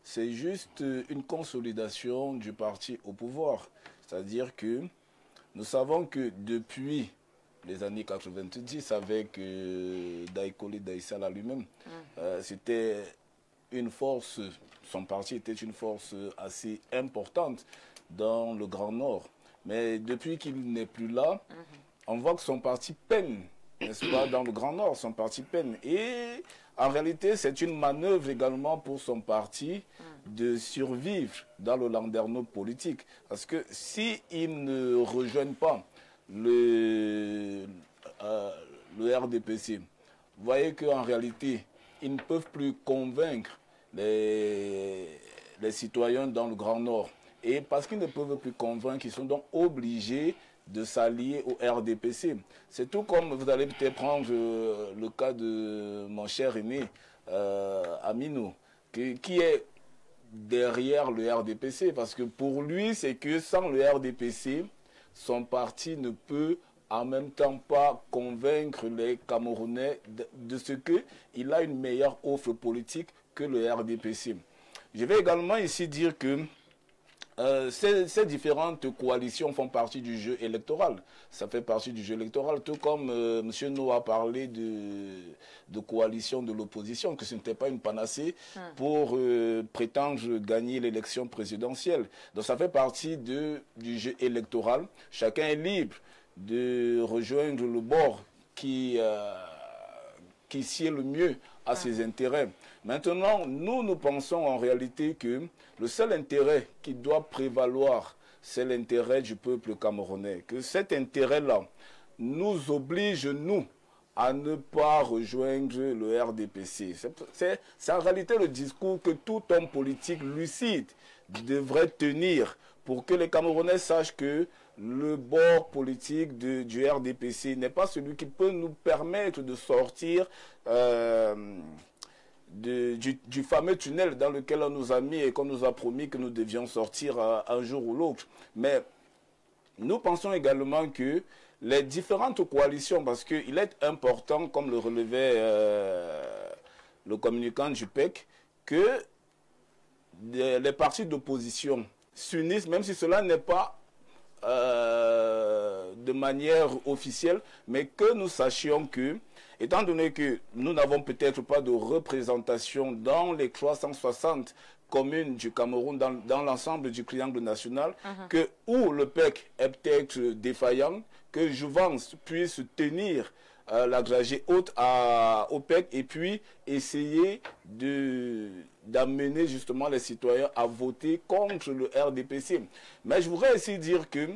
c'est juste une consolidation du parti au pouvoir. C'est-à-dire que nous savons que depuis les années 90, avec Daïkoli Daïsala lui-même, c'était une force, son parti était une force assez importante dans le Grand Nord. Mais depuis qu'il n'est plus là, on voit que son parti peine, n'est-ce pas, dans le Grand Nord, son parti peine. Et en réalité, c'est une manœuvre également pour son parti de survivre dans le landerneau politique. Parce que s'ils ne rejoignent pas le RDPC, vous voyez qu'en réalité, ils ne peuvent plus convaincre les citoyens dans le Grand Nord. Et parce qu'ils ne peuvent plus convaincre, ils sont donc obligés de s'allier au RDPC. C'est tout comme vous allez peut-être prendre le cas de mon cher aîné Aminou, qui est derrière le RDPC, parce que pour lui, c'est que sans le RDPC, son parti ne peut en même temps pas convaincre les Camerounais de ce qu'il a une meilleure offre politique que le RDPC. Je vais également ici dire que ces différentes coalitions font partie du jeu électoral. Ça fait partie du jeu électoral, tout comme M. No a parlé de coalition de l'opposition, que ce n'était pas une panacée pour prétendre gagner l'élection présidentielle. Donc ça fait partie du jeu électoral. Chacun est libre de rejoindre le bord qui sied le mieux à ses intérêts. Maintenant, nous pensons en réalité que le seul intérêt qui doit prévaloir, c'est l'intérêt du peuple camerounais. Que cet intérêt-là nous oblige, nous, à ne pas rejoindre le RDPC. C'est en réalité le discours que tout homme politique lucide devrait tenir pour que les Camerounais sachent que le bord politique du RDPC n'est pas celui qui peut nous permettre de sortir du fameux tunnel dans lequel on nous a mis et qu'on nous a promis que nous devions sortir un jour ou l'autre. Mais nous pensons également que les différentes coalitions, parce qu'il est important, comme le relevait le communicant du PEC, que les partis d'opposition s'unissent, même si cela n'est pas de manière officielle, mais que nous sachions que, étant donné que nous n'avons peut-être pas de représentation dans les 360 communes du Cameroun, dans l'ensemble du triangle national, que où le PEC est peut-être défaillant, que Jouvence puisse tenir la dragée haute au PEC et puis essayer d'amener justement les citoyens à voter contre le RDPC. Mais je voudrais aussi dire que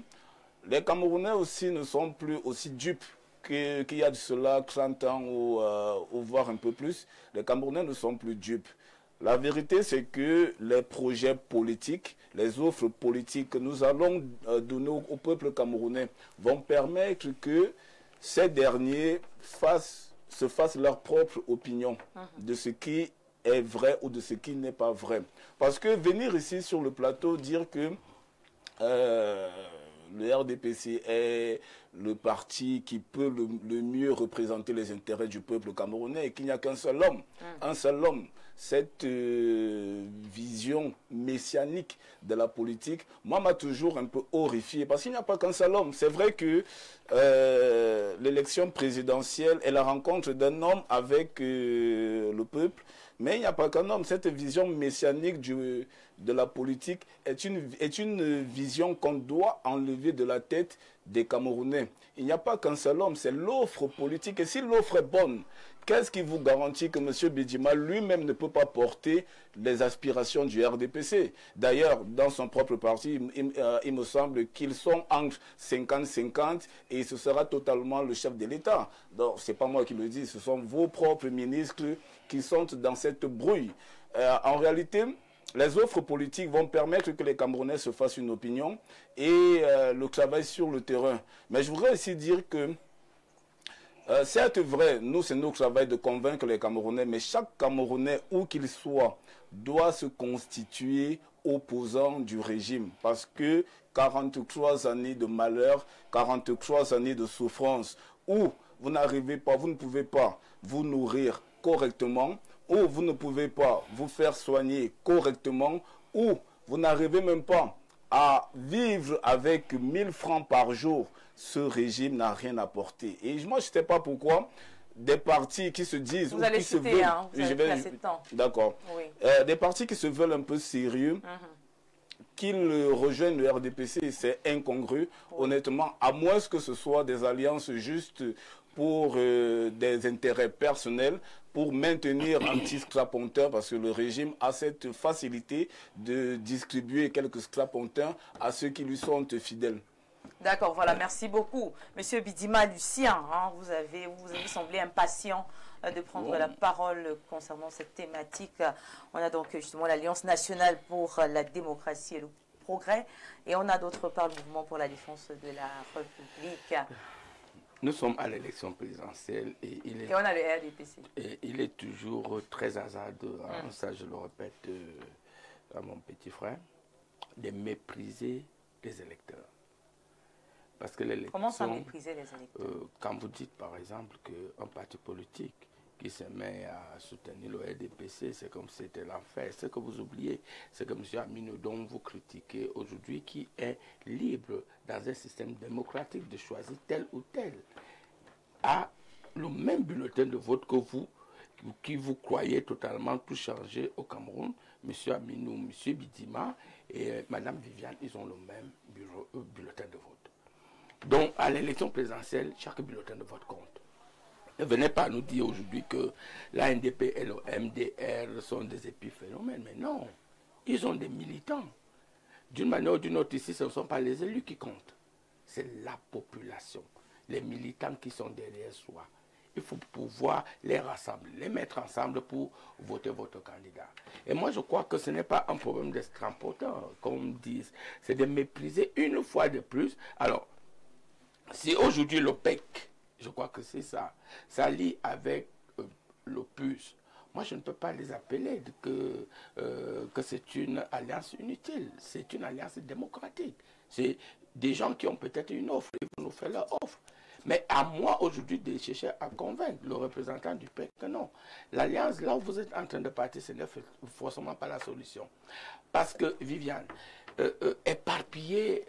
les Camerounais aussi ne sont plus aussi dupes qu'il y a de cela 30 ans ou voire un peu plus. Les Camerounais ne sont plus dupes. La vérité, c'est que les projets politiques, les offres politiques que nous allons donner au peuple camerounais vont permettre que ces derniers se fassent leur propre opinion de ce qui est vrai ou de ce qui n'est pas vrai. Parce que venir ici sur le plateau dire que le RDPC est le parti qui peut le mieux représenter les intérêts du peuple camerounais et qu'il n'y a qu'un seul homme, un seul homme. Cette vision messianique de la politique, moi, m'a toujours un peu horrifié, parce qu'il n'y a pas qu'un seul homme. C'est vrai que l'élection présidentielle est la rencontre d'un homme avec le peuple, mais il n'y a pas qu'un homme. Cette vision messianique de la politique est une vision qu'on doit enlever de la tête des Camerounais. Il n'y a pas qu'un seul homme, c'est l'offre politique. Et si l'offre est bonne, qu'est-ce qui vous garantit que M. Bidjima lui-même ne peut pas porter les aspirations du RDPC? D'ailleurs, dans son propre parti, il me semble qu'ils sont entre 50-50 et ce sera totalement le chef de l'État. Donc, ce n'est pas moi qui le dis, ce sont vos propres ministres qui sont dans cette brouille. En réalité, les offres politiques vont permettre que les Camerounais se fassent une opinion et le travail sur le terrain. Mais je voudrais aussi dire que certes vrai, nous c'est notre travail de convaincre les Camerounais, mais chaque Camerounais, où qu'il soit, doit se constituer opposant du régime. Parce que 43 années de malheur, 43 années de souffrance, où vous n'arrivez pas, vous ne pouvez pas vous nourrir correctement, où vous ne pouvez pas vous faire soigner correctement, où vous n'arrivez même pas à vivre avec 1000 francs par jour, ce régime n'a rien apporté. Et moi, je ne sais pas pourquoi des partis qui se disent... Vous allez citer, hein, vous allez placer le temps. D'accord. Oui. Des partis qui se veulent un peu sérieux, qu'ils rejoignent le RDPC, c'est incongru, honnêtement, à moins que ce soit des alliances justes pour des intérêts personnels, pour maintenir un petit strapontin, parce que le régime a cette facilité de distribuer quelques strapontins à ceux qui lui sont fidèles. D'accord, voilà, merci beaucoup. Monsieur Bidjima Lucien, hein, vous avez semblé impatient de prendre la parole concernant cette thématique. On a donc justement l'Alliance nationale pour la démocratie et le progrès, et on a d'autre part le mouvement pour la défense de la République. Nous sommes à l'élection présidentielle et on a le RDPC. Et il est toujours très hasardeux, hein, ça je le répète à mon petit frère, de mépriser les électeurs. Parce que l'élection... Comment ça mépriser les électeurs? Quand vous dites par exemple qu'un parti politique qui se met à soutenir le RDPC, c'est comme si c'était l'enfer. Ce que vous oubliez, c'est que M. Aminou, dont vous critiquez aujourd'hui, qui est libre dans un système démocratique de choisir tel ou tel, a le même bulletin de vote que vous, qui vous croyez totalement tout changer au Cameroun. M. Aminou, M. Bidima et Mme Viviane, ils ont le même bulletin de vote. Donc, à l'élection présidentielle, chaque bulletin de vote compte. Ne venez pas nous dire aujourd'hui que l'ANDP et le MDR sont des épiphénomènes. Mais non, ils ont des militants. D'une manière ou d'une autre, ici, ce ne sont pas les élus qui comptent. C'est la population, les militants qui sont derrière soi. Il faut pouvoir les rassembler, les mettre ensemble pour voter votre candidat. Et moi, je crois que ce n'est pas un problème d'estrampotant, comme disent. C'est de mépriser une fois de plus. Alors, si aujourd'hui l'OPEC, je crois que c'est ça, s'allie avec l'Opus, moi je ne peux pas les appeler que c'est une alliance inutile. C'est une alliance démocratique. C'est des gens qui ont peut-être une offre, ils vont nous faire leur offre. Mais à moi aujourd'hui de chercher à convaincre le représentant du PEC que non. L'alliance, là où vous êtes en train de partir, ce n'est forcément pas la solution. Parce que, Viviane, éparpiller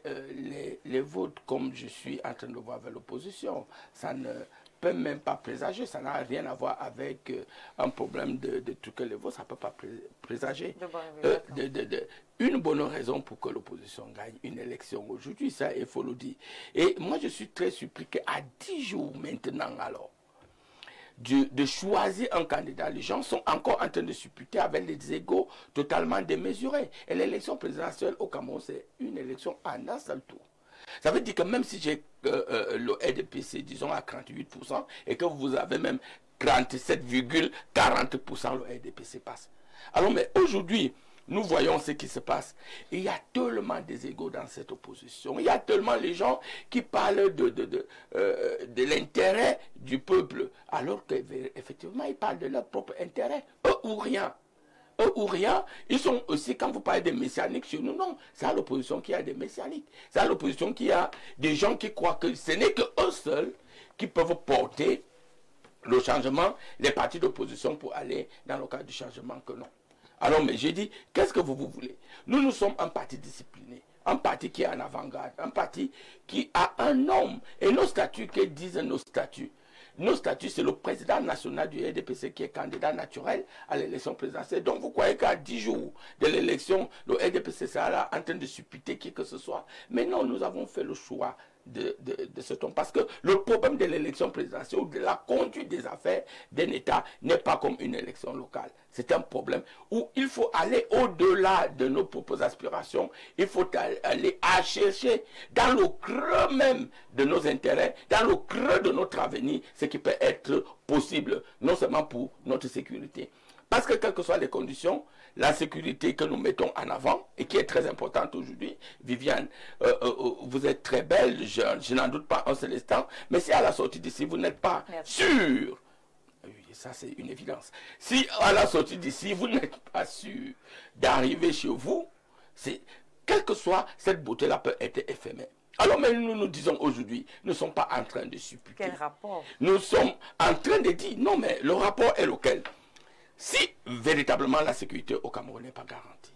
les votes comme je suis en train de voir vers l'opposition, ça ne peut même pas présager, ça n'a rien à voir avec un problème de truquer les votes, ça ne peut pas présager. Une bonne raison pour que l'opposition gagne une élection aujourd'hui, ça il faut le dire. Et moi je suis très surpris qu'à 10 jours maintenant alors, de choisir un candidat, les gens sont encore en train de supputer avec des égos totalement démesurés. Et l'élection présidentielle au Cameroun, c'est une élection en un seul tour. Ça veut dire que même si j'ai le RDPC, disons, à 38%, et que vous avez même 37,40%, le RDPC passe. Alors, mais aujourd'hui, nous voyons ce qui se passe. Il y a tellement des égos dans cette opposition. Il y a tellement les gens qui parlent de l'intérêt du peuple, alors qu'effectivement, ils parlent de leur propre intérêt. Eux ou rien. Eux ou rien, ils sont aussi, quand vous parlez des messianiques chez nous, non, c'est à l'opposition qu'il y a des messianiques. C'est à l'opposition qu'il y a des gens qui croient que ce n'est qu'eux seuls qui peuvent porter le changement, les partis d'opposition pour aller dans le cadre du changement que non. Alors, mais j'ai dit, qu'est-ce que vous voulez? Nous sommes un parti discipliné, un parti qui est en avant-garde, un parti qui a un nom. Et nos statuts, que disent nos statuts? Nos statuts, c'est le président national du RDPC qui est candidat naturel à l'élection présidentielle. Donc, vous croyez qu'à 10 jours de l'élection, le RDPC sera là en train de supputer qui que ce soit. Mais non, nous avons fait le choix de ce ton. Parce que le problème de l'élection présidentielle ou de la conduite des affaires d'un État n'est pas comme une élection locale. C'est un problème où il faut aller au-delà de nos propres aspirations. Il faut aller à chercher dans le creux même de nos intérêts, dans le creux de notre avenir, ce qui peut être possible, non seulement pour notre sécurité. Parce que quelles que soient les conditions, la sécurité que nous mettons en avant et qui est très importante aujourd'hui, Viviane, vous êtes très belle, je n'en doute pas un seul instant, mais si à la sortie d'ici, vous n'êtes pas sûr, oui, ça c'est une évidence, si à la sortie d'ici, vous n'êtes pas sûr d'arriver chez vous, quelle que soit cette beauté-là peut être éphémère. Alors, mais nous disons aujourd'hui, nous ne sommes pas en train de supputer. Quel rapport? Nous sommes en train de dire, non mais le rapport est lequel? Si véritablement la sécurité au Cameroun n'est pas garantie,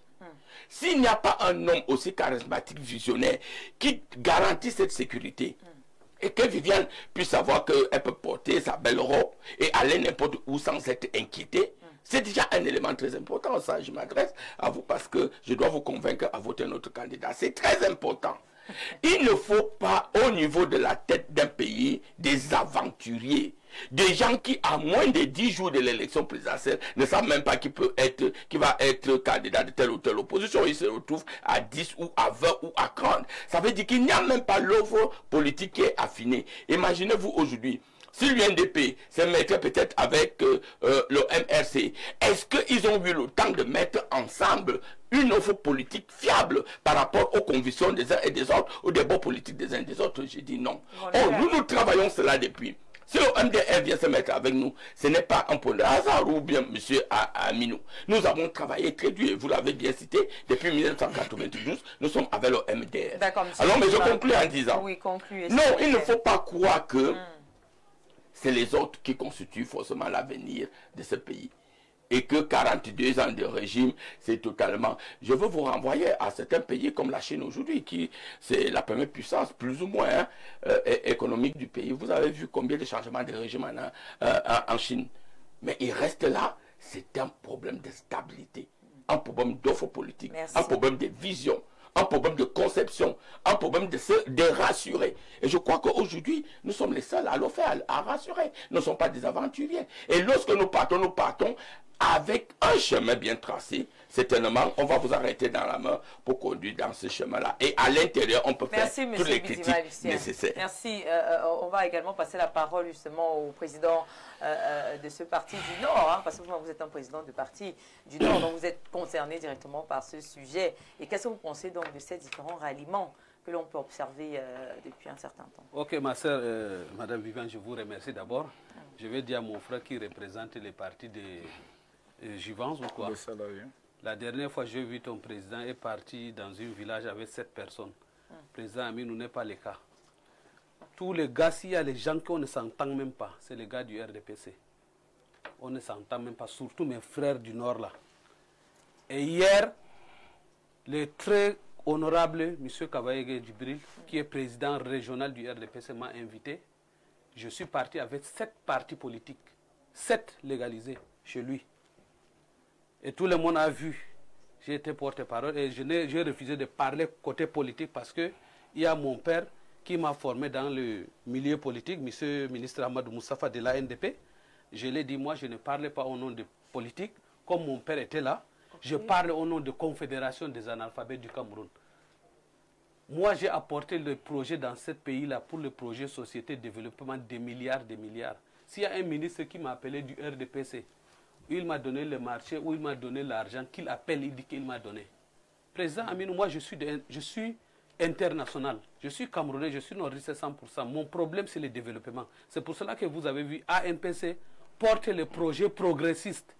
s'il n'y a pas un homme aussi charismatique, visionnaire, qui garantit cette sécurité, et que Viviane puisse savoir qu'elle peut porter sa belle robe et aller n'importe où sans être inquiétée, c'est déjà un élément très important. Ça, je m'adresse à vous parce que je dois vous convaincre à voter notre candidat. C'est très important. Il ne faut pas, au niveau de la tête d'un pays, des aventuriers. Des gens qui, à moins de 10 jours de l'élection présidentielle, ne savent même pas qui va être candidat de telle ou telle opposition. Ils se retrouvent à 10 ou à 20 ou à 30. Ça veut dire qu'il n'y a même pas l'offre politique qui est affinée. Imaginez-vous aujourd'hui, si l'UNDP se mettait peut-être avec le MRC, est-ce qu'ils ont eu le temps de mettre ensemble une offre politique fiable par rapport aux convictions des uns et des autres ou des bons politiques des uns et des autres? J'ai dit non. Nous travaillons cela depuis. Si le MDR vient se mettre avec nous, ce n'est pas un point de hasard ou bien M. Aminou. Nous avons travaillé très dur, vous l'avez bien cité, depuis 1992, nous sommes avec le MDR. Alors, mais je conclue en disant, oui, concluez, non, il ne faut pas croire que c'est les autres qui constituent forcément l'avenir de ce pays. Et que 42 ans de régime, c'est totalement... Je veux vous renvoyer à certains pays comme la Chine aujourd'hui, qui c'est la première puissance, plus ou moins, économique du pays. Vous avez vu combien de changements de régime en Chine. Mais il reste là, c'est un problème de stabilité, un problème d'offre politique, un problème de vision, un problème de conception, un problème de rassurer. Et je crois qu'aujourd'hui, nous sommes les seuls à le faire, à rassurer. Nous ne sommes pas des aventuriers. Et lorsque nous partons avec un chemin bien tracé. Certainement, on va vous arrêter dans la main pour conduire dans ce chemin-là. Et à l'intérieur, on peut faire toutes les critiques nécessaires. Merci. On va également passer la parole justement au président de ce parti du Nord, hein, parce que vous êtes un président de parti du Nord, donc vous êtes concerné directement par ce sujet. Et qu'est-ce que vous pensez donc de ces différents ralliements que l'on peut observer depuis un certain temps? Ok, ma soeur, Madame Viviane, je vous remercie d'abord. Je vais dire à mon frère qui représente les partis de Juvence ou quoi. La dernière fois, j'ai vu ton président est parti dans un village avec 7 personnes. Président Aminou n'est pas le cas. Tous les gars, s'il y a les gens qu'on ne s'entend même pas, c'est les gars du RDPC. On ne s'entend même pas, surtout mes frères du Nord là. Et hier, le très honorable M. Kavaye Djibril, qui est président régional du RDPC, m'a invité. Je suis parti avec 7 partis politiques, 7 légalisés chez lui. Et tout le monde a vu. J'ai été porte-parole et j'ai refusé de parler côté politique parce qu'il y a mon père qui m'a formé dans le milieu politique, monsieur le ministre Amadou Moussafa de l'ANDP. Je l'ai dit, moi je ne parlais pas au nom de politique, comme mon père était là. Je parle au nom de Confédération des analphabètes du Cameroun. Moi j'ai apporté le projet dans ce pays-là pour le projet Société de développement des milliards. S'il y a un ministre qui m'a appelé du RDPC, il m'a donné le marché ou il m'a donné l'argent qu'il appelle, il dit qu'il m'a donné. Président Aminou, moi je suis international. Je suis camerounais, je suis nordiste 100%. Mon problème c'est le développement. C'est pour cela que vous avez vu ANPC porter le projet progressiste.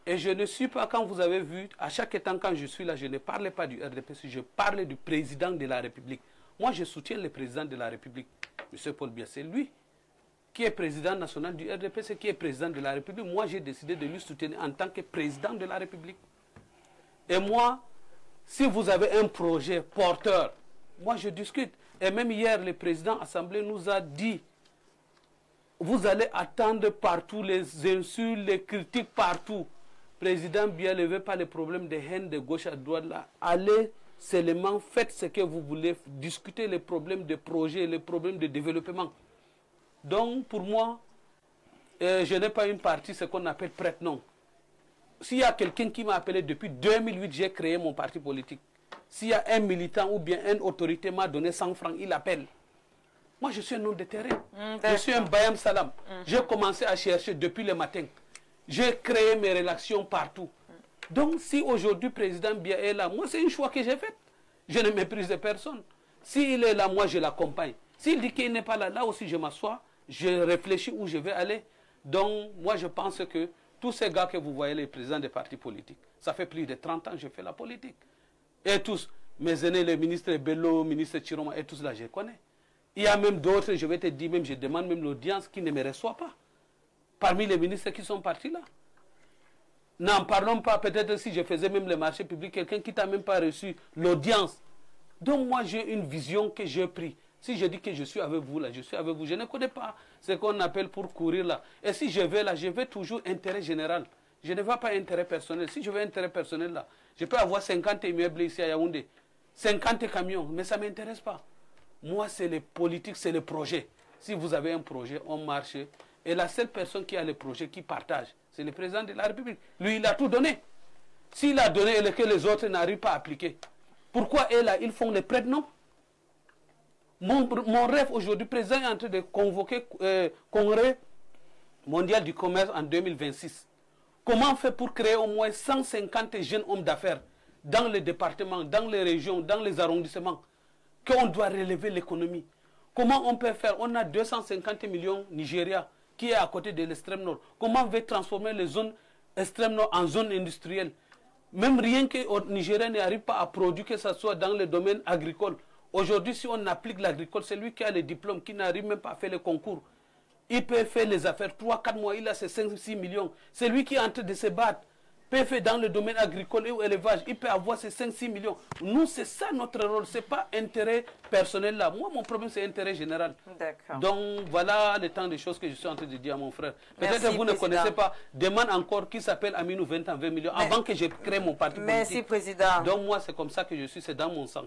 Et je ne suis pas, quand vous avez vu, à chaque état quand je suis là, je ne parle pas du RDPC, je parle du président de la République. Moi je soutiens le président de la République, M. Paul Biya, c'est lui qui est président national du RDPC, qui est président de la République. Moi, j'ai décidé de lui soutenir en tant que président de la République. Et moi, si vous avez un projet porteur, moi, je discute. Et même hier, le président de l'Assemblée nous a dit, vous allez attendre partout les insultes, les critiques partout. Président Biya, ne veut pas les problèmes de haine de gauche à droite là. Allez seulement, faites ce que vous voulez, discutez les problèmes de projet, les problèmes de développement. Donc, pour moi, je n'ai pas une partie, ce qu'on appelle prête-nom. S'il y a quelqu'un qui m'a appelé depuis 2008, j'ai créé mon parti politique. S'il y a un militant ou bien une autorité m'a donné 100 francs, il appelle. Moi, je suis un homme de terrain. Je suis un Bayam Salam. J'ai commencé à chercher depuis le matin. J'ai créé mes relations partout. Donc, si aujourd'hui, président Biya est là, moi, c'est un choix que j'ai fait. Je ne méprise personne. S'il est là, moi, je l'accompagne. S'il dit qu'il n'est pas là, là aussi, je m'assois. Je réfléchis où je vais aller. Donc, moi, je pense que tous ces gars que vous voyez, les présidents des partis politiques, ça fait plus de 30 ans que je fais la politique. Et tous, mes aînés, le ministre Bello, le ministre Chiroma, et tous là, je les connais. Il y a même d'autres, je vais te dire, même, je demande même l'audience qui ne me reçoit pas. Parmi les ministres qui sont partis là. N'en parlons pas, peut-être si je faisais même le marché public, quelqu'un qui t'a même pas reçu l'audience. Donc, moi, j'ai une vision que j'ai prise. Si je dis que je suis avec vous là, je suis avec vous. Je ne connais pas ce qu'on appelle pour courir là. Et si je vais là, je vais toujours intérêt général. Je ne veux pas intérêt personnel. Si je veux intérêt personnel là, je peux avoir 50 immeubles ici à Yaoundé, 50 camions, mais ça ne m'intéresse pas. Moi, c'est les politiques, c'est le projet. Si vous avez un projet, on marche. Et la seule personne qui a le projet, qui partage, c'est le président de la République. Lui, il a tout donné. S'il a donné et que les autres n'arrivent pas à appliquer, pourquoi eux là, ils font les prête-noms? Mon rêve aujourd'hui, le président est en train de convoquer congrès mondial du commerce en 2026. Comment on fait pour créer au moins 150 jeunes hommes d'affaires dans les départements, dans les régions, dans les arrondissements, qu'on doit relever l'économie? Comment on peut faire? On a 250 millions Nigeria qui est à côté de l'extrême nord. Comment on veut transformer les zones extrême nord en zones industrielles? Même rien qu'au Nigeria n'arrive pas à produire, que ce soit dans le domaine agricole. Aujourd'hui, si on applique l'agricole, c'est lui qui a les diplômes, qui n'arrive même pas à faire le concours. Il peut faire les affaires 3-4 mois, il a ses 5-6 millions. C'est lui qui est en train de se battre. Peut faire dans le domaine agricole et élevage, il peut avoir ses 5-6 millions. Nous, c'est ça notre rôle, ce n'est pas intérêt personnel là. Moi, mon problème, c'est intérêt général. Donc, voilà le temps des choses que je suis en train de dire à mon frère. Peut-être que vous ne connaissez pas, demande encore qui s'appelle Aminou 20 ans, 20 millions, avant que je crée mon parti politique. Merci, Président. Donc, moi, c'est comme ça que je suis, c'est dans mon sang.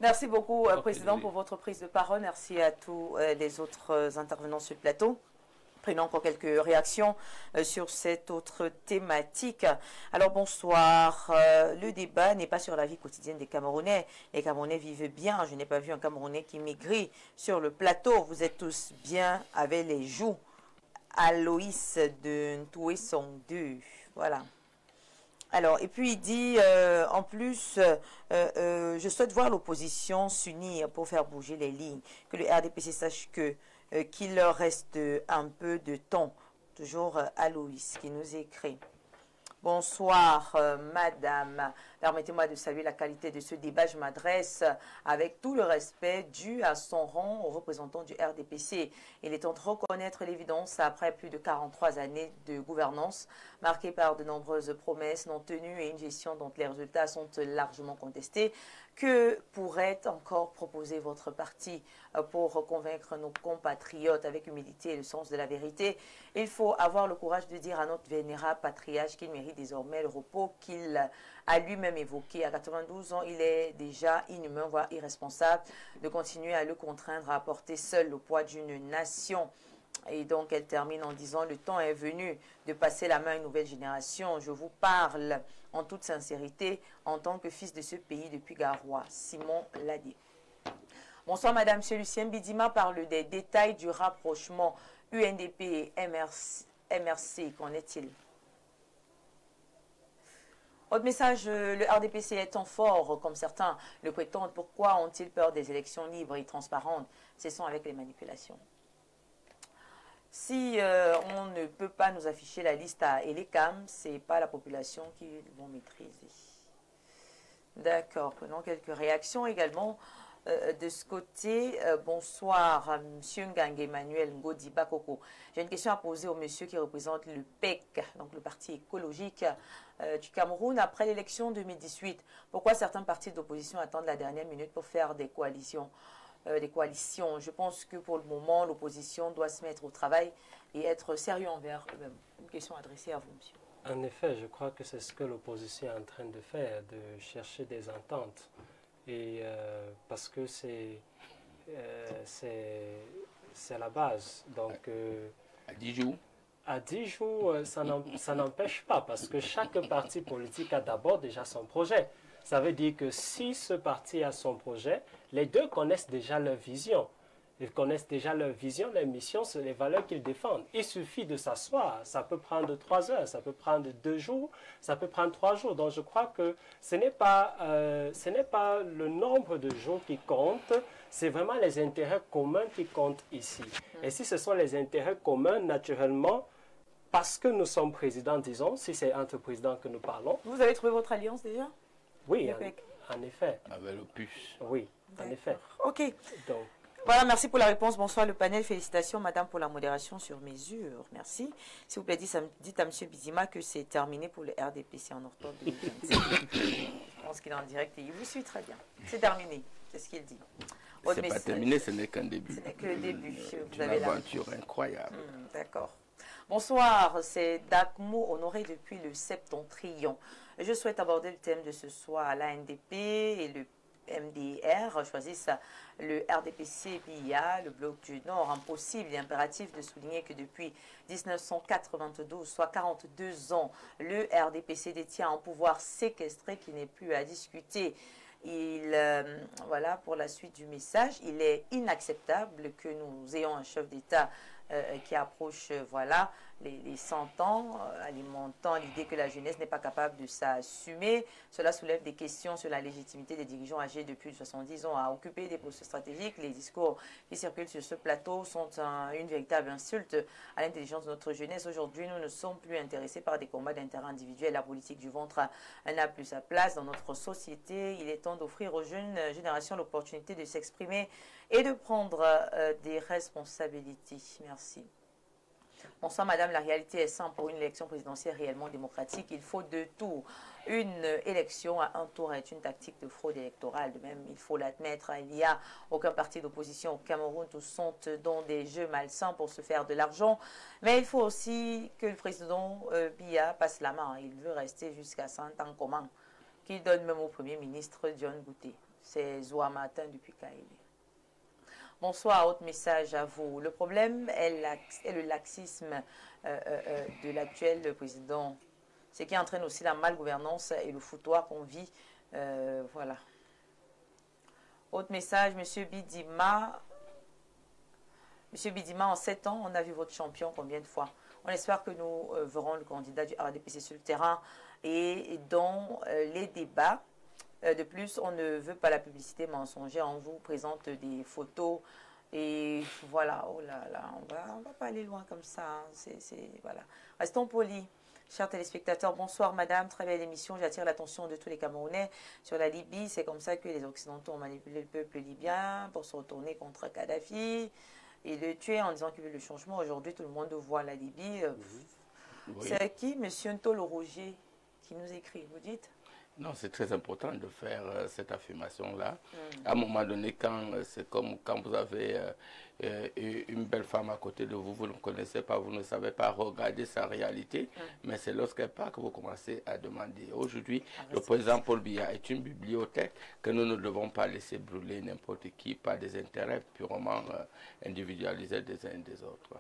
Merci beaucoup, Président, pour votre prise de parole. Merci à tous les autres intervenants sur le plateau. Prenons encore quelques réactions sur cette autre thématique. Alors bonsoir, le débat n'est pas sur la vie quotidienne des Camerounais. Les Camerounais vivent bien, je n'ai pas vu un Camerounais qui maigrit sur le plateau. Vous êtes tous bien avec les joues. Aloïs de Ntoué-Song 2, voilà. Alors, et puis il dit, en plus, je souhaite voir l'opposition s'unir pour faire bouger les lignes. Que le RDPC sache que qu'il leur reste un peu de temps. Toujours Aloïs qui nous écrit. Bonsoir, madame. Permettez-moi de saluer la qualité de ce débat. Je m'adresse avec tout le respect dû à son rang aux représentants du RDPC. Il est temps de reconnaître l'évidence après plus de 43 années de gouvernance marquée par de nombreuses promesses non tenues et une gestion dont les résultats sont largement contestés. Que pourrait encore proposer votre parti pour convaincre nos compatriotes avec humilité et le sens de la vérité? Il faut avoir le courage de dire à notre vénérable patriarche qu'il mérite désormais le repos qu'il a lui-même évoqué. À 92 ans, il est déjà inhumain, voire irresponsable, de continuer à le contraindre à porter seul le poids d'une nation. Et donc, elle termine en disant « Le temps est venu de passer la main à une nouvelle génération. Je vous parle en toute sincérité en tant que fils de ce pays depuis Garoua. » Simon l'a dit. Bonsoir, Madame. M. Lucien Bidima parle des détails du rapprochement UNDP et MRC. Qu'en est-il? Autre message, le RDPC est en fort, comme certains le prétendent. Pourquoi ont-ils peur des élections libres et transparentes? Cessons avec les manipulations. Si on ne peut pas nous afficher la liste à Elecam, ce n'est pas la population qui vont maîtriser. D'accord, prenons quelques réactions également de ce côté. Bonsoir, M. Ngang Emmanuel Ngodi Bakoko. J'ai une question à poser au monsieur qui représente le PEC, donc le Parti écologique du Cameroun, après l'élection 2018. Pourquoi certains partis d'opposition attendent la dernière minute pour faire des coalitions? Je pense que pour le moment, l'opposition doit se mettre au travail et être sérieux envers eux-mêmes. Une question adressée à vous, monsieur. En effet, je crois que c'est ce que l'opposition est en train de faire, de chercher des ententes. Et parce que c'est la base. Donc, à 10 jours à 10 jours, ça n'empêche pas, parce que chaque parti politique a d'abord déjà son projet. Ça veut dire que si ce parti a son projet, les deux connaissent déjà leur vision. Ils connaissent déjà leur vision, leur mission, c'est les valeurs qu'ils défendent. Il suffit de s'asseoir. Ça peut prendre 3 heures, ça peut prendre 2 jours, ça peut prendre 3 jours. Donc je crois que ce n'est pas le nombre de jours qui compte, c'est vraiment les intérêts communs qui comptent ici. Et si ce sont les intérêts communs, naturellement, parce que nous sommes présidents, disons, si c'est entre présidents que nous parlons. Vous avez trouvé votre alliance déjà? Oui, en effet. Avec le plus. Oui, en effet. Ok. Donc, voilà, merci pour la réponse. Bonsoir le panel. Félicitations, madame, pour la modération sur mesure. Merci. S'il vous plaît, dites à M. Bidima que c'est terminé pour le RDPC en octobre 2025. Je pense qu'il est en direct et il vous suit très bien. C'est terminé, c'est ce qu'il dit. C'est pas terminé, ce n'est qu'un début. Ce n'est que le début. Vous avez une aventure incroyable. D'accord. Bonsoir, c'est Dakmo Honoré depuis le Septentrion. Je souhaite aborder le thème de ce soir. L'ANDP et le MDR choisissent le RDPC-BIA, le bloc du Nord. Impossible et impératif de souligner que depuis 1992, soit 42 ans, le RDPC détient un pouvoir séquestré qui n'est plus à discuter. Voilà pour la suite du message. Il est inacceptable que nous ayons un chef d'État qui approche les 100 ans, alimentant l'idée que la jeunesse n'est pas capable de s'assumer. Cela soulève des questions sur la légitimité des dirigeants âgés de plus de 70 ans à occuper des postes stratégiques. Les discours qui circulent sur ce plateau sont une véritable insulte à l'intelligence de notre jeunesse. Aujourd'hui, nous ne sommes plus intéressés par des combats d'intérêt individuels. La politique du ventre n'a plus sa place dans notre société. Il est temps d'offrir aux jeunes générations l'opportunité de s'exprimer et de prendre des responsabilités. Merci. Bonsoir Madame, la réalité est simple. Pour une élection présidentielle réellement démocratique, il faut deux tours. Une élection à un tour est une tactique de fraude électorale. De même, il faut l'admettre, il n'y a aucun parti d'opposition au Cameroun. Tous sont dans des jeux malsains pour se faire de l'argent. Mais il faut aussi que le président Biya passe la main. Il veut rester jusqu'à 100 ans comment, qu'il donne même au Premier ministre John Gouté. C'est Zoua Martin depuis Kaïlé. Bonsoir, autre message à vous. Le problème est le laxisme de l'actuel président, ce qui entraîne aussi la malgouvernance et le foutoir qu'on vit. Voilà. Autre message, Monsieur Bidima. Monsieur Bidima, en 7 ans, on a vu votre champion combien de fois? On espère que nous verrons le candidat du RDPC sur le terrain et dans les débats. De plus, on ne veut pas la publicité mensongère. On vous présente des photos et voilà. Oh là là, on va pas aller loin comme ça. Hein. Voilà. Restons polis. Chers téléspectateurs, bonsoir madame. Très belle émission. J'attire l'attention de tous les Camerounais sur la Libye. C'est comme ça que les Occidentaux ont manipulé le peuple libyen pour se retourner contre Kadhafi et le tuer en disant qu'il veut le changement. Aujourd'hui, tout le monde voit la Libye. Oui. C'est qui, monsieur Ntolo Roger, qui nous écrit? Vous dites? Non, c'est très important de faire cette affirmation-là. À un moment donné, c'est comme quand vous avez une belle femme à côté de vous, vous ne connaissez pas, vous ne savez pas regarder sa réalité, mais c'est lorsqu'elle part que vous commencez à demander. Aujourd'hui, le président Paul Biya est une bibliothèque que nous ne devons pas laisser brûler n'importe qui par des intérêts purement individualisés des uns et des autres.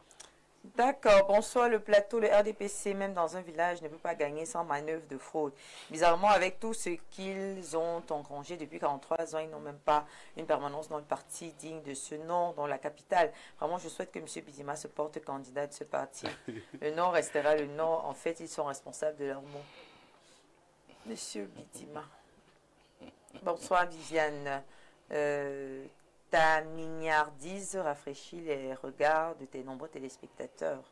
D'accord, bonsoir le plateau, le RDPC, même dans un village, ne peut pas gagner sans manœuvre de fraude. Bizarrement, avec tout ce qu'ils ont engrangé depuis 43 ans, ils n'ont même pas une permanence dans le parti digne de ce nom, dans la capitale. Vraiment, je souhaite que M. Bidima se porte candidat de ce parti. Le nom restera le nom. En fait, ils sont responsables de leur mot. M. Bidima. Bonsoir Viviane. Ta mignardise rafraîchit les regards de tes nombreux téléspectateurs.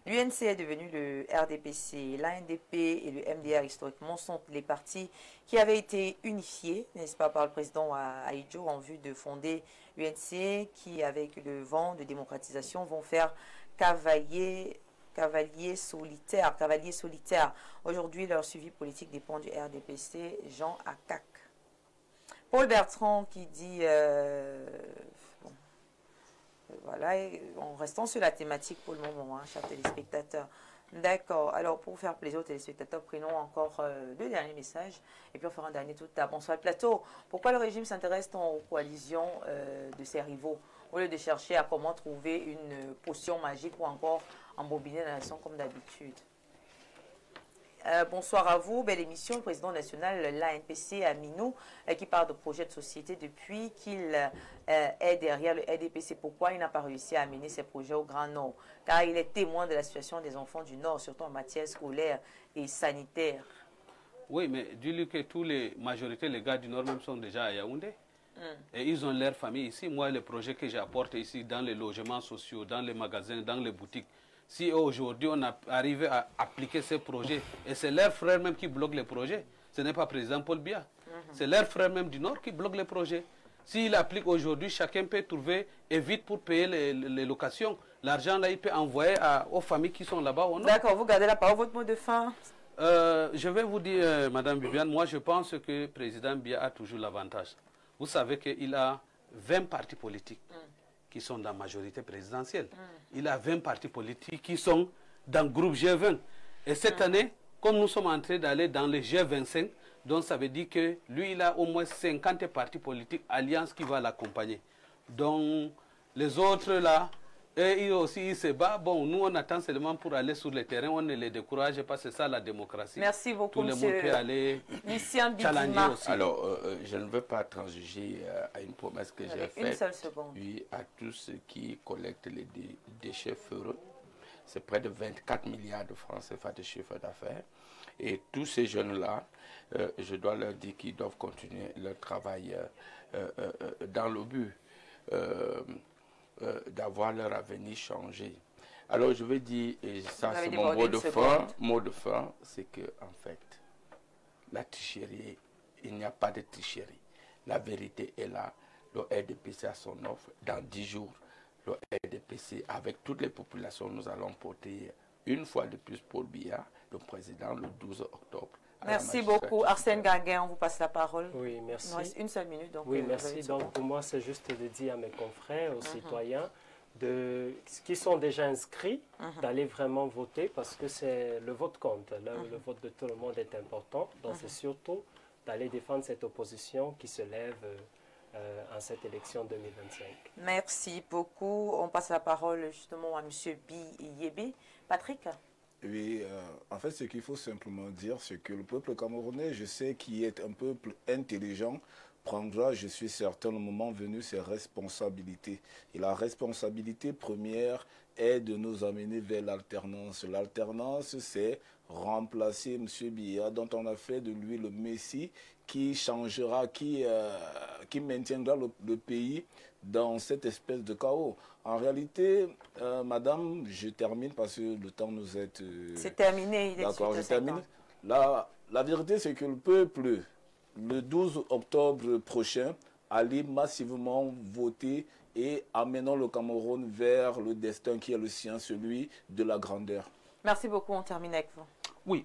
L'UNC est devenu le RDPC. L'ANDP et le MDR historiquement sont les partis qui avaient été unifiés, n'est-ce pas, par le président Aïdjo en vue de fonder l'UNC qui, avec le vent de démocratisation, vont faire cavalier solitaire. Aujourd'hui, leur suivi politique dépend du RDPC. Jean Akak. Paul Bertrand qui dit, bon, voilà, en restant sur la thématique pour le moment, hein, chers téléspectateurs. D'accord, alors pour faire plaisir aux téléspectateurs, prenons encore deux derniers messages et puis on fera un dernier tout à bonsoir le plateau. Pourquoi le régime s'intéresse tant aux coalitions de ses rivaux au lieu de chercher à comment trouver une potion magique ou encore embobiner la nation comme d'habitude? Bonsoir à vous, belle émission. Le président national, l'ANPC, Aminou, qui parle de projet de société depuis qu'il est derrière le RDPC. Pourquoi il n'a pas réussi à amener ses projets au Grand Nord? Car il est témoin de la situation des enfants du Nord, surtout en matière scolaire et sanitaire. Oui, mais dis-lui que tous les majorités, les gars du Nord même sont déjà à Yaoundé. Et ils ont leur famille ici. Moi, les projets que j'apporte ici, dans les logements sociaux, dans les magasins, dans les boutiques, si aujourd'hui on a arrivé à appliquer ces projets, et c'est leurs frères même qui bloquent les projets, ce n'est pas président Paul Biya, c'est leurs frères même du Nord qui bloquent les projets. S'il applique aujourd'hui, chacun peut trouver et vite pour payer les locations. L'argent là, il peut envoyer aux familles qui sont là-bas. D'accord, vous gardez la parole, votre mot de fin. Je vais vous dire, Madame Viviane, moi je pense que le président Biya a toujours l'avantage. Vous savez qu'il a 20 partis politiques qui sont dans la majorité présidentielle. Il a 20 partis politiques qui sont dans le groupe G20. Et cette année, comme nous sommes en train d'aller dans le G25, donc ça veut dire que lui, il a au moins 50 partis politiques, alliances qui vont l'accompagner. Donc, les autres là, et ils aussi, ils se battent. Bon, nous, on attend seulement pour aller sur le terrain, on ne les décourage pas, c'est ça la démocratie. Merci beaucoup, tout le monde peut aller challenger aussi. Alors, je ne veux pas transiger à une promesse que j'ai faite. Une seule seconde. Oui, à tous ceux qui collectent les déchets ferreux. C'est près de 24 milliards de francs CFA de chiffre d'affaires. Et tous ces jeunes-là, je dois leur dire qu'ils doivent continuer leur travail dans le but d'avoir leur avenir changé. Alors je vais dire, et ça c'est mon mot de fin, c'est que en fait, la tricherie, il n'y a pas de tricherie. la vérité est là. Le RDPC a son offre. Dans 10 jours, le RDPC, avec toutes les populations, nous allons porter une fois de plus Paul Biya, le président, le 12 octobre. Merci beaucoup. Arsène Ganguin, on vous passe la parole. Oui, merci. Il nous reste une seule minute. Donc oui, merci. Donc pour moi, c'est juste de dire à mes confrères, aux citoyens, qui sont déjà inscrits, d'aller vraiment voter parce que c'est le vote compte. Le vote de tout le monde est important. Donc c'est surtout d'aller défendre cette opposition qui se lève en cette élection 2025. Merci beaucoup. On passe la parole justement à M. Biyebe. Patrick? Oui, en fait, ce qu'il faut simplement dire, c'est que le peuple camerounais, je sais qu'il est un peuple intelligent, prendra, je suis certain, le moment venu, ses responsabilités. Et la responsabilité première est de nous amener vers l'alternance. L'alternance, c'est remplacer M. Biya, dont on a fait de lui le Messie, qui changera, qui maintiendra le pays dans cette espèce de chaos. En réalité, madame, je termine parce que le temps nous est... c'est terminé, il est d'accord, je termine. La vérité, c'est que le peuple, le 12 octobre prochain, allait massivement voter et amenons le Cameroun vers le destin qui est le sien, celui de la grandeur. Merci beaucoup, on termine avec vous. Oui,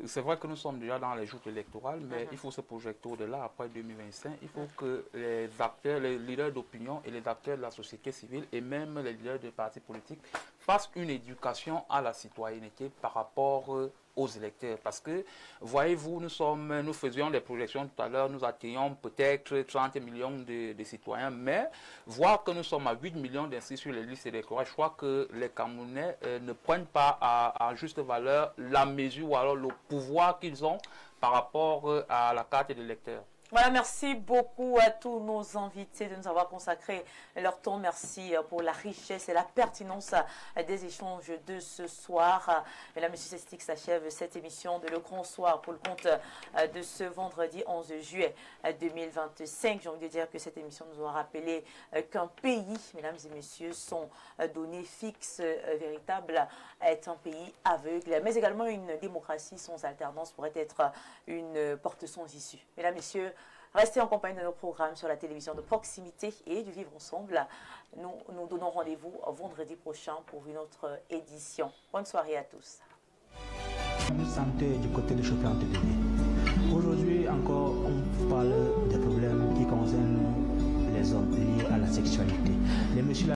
c'est vrai que nous sommes déjà dans les jours électoraux, mais il faut se projeter au-delà, après 2025. Il faut que les acteurs, les leaders d'opinion et les acteurs de la société civile et même les leaders des partis politiques fassent une éducation à la citoyenneté par rapport aux électeurs. Parce que, voyez-vous, nous faisions des projections tout à l'heure, nous atteignons peut-être 30 millions de citoyens, mais voir que nous sommes à 8 millions d'inscrits sur les listes électorales, je crois que les Camerounais ne prennent pas à juste valeur la mesure ou alors le pouvoir qu'ils ont par rapport à la carte d'électeur. Voilà, merci beaucoup à tous nos invités de nous avoir consacré leur temps. Merci pour la richesse et la pertinence des échanges de ce soir. Mesdames et messieurs, c'est ce qui s'achève cette émission de Le Grand Soir pour le compte de ce vendredi 11 juillet 2025. J'ai envie de dire que cette émission nous a rappelé qu'un pays, mesdames et messieurs, son données fixes véritable est un pays aveugle, mais également une démocratie sans alternance pourrait être une porte sans issue. Mesdames et messieurs, restez en compagnie de nos programmes sur la télévision de proximité et du Vivre Ensemble. Nous donnons rendez-vous vendredi prochain pour une autre édition. Bonne soirée à tous. Nous sommes du côté de Chopin de Denis. Aujourd'hui encore, on parle des problèmes qui concernent les hommes liés à la sexualité. Les messieurs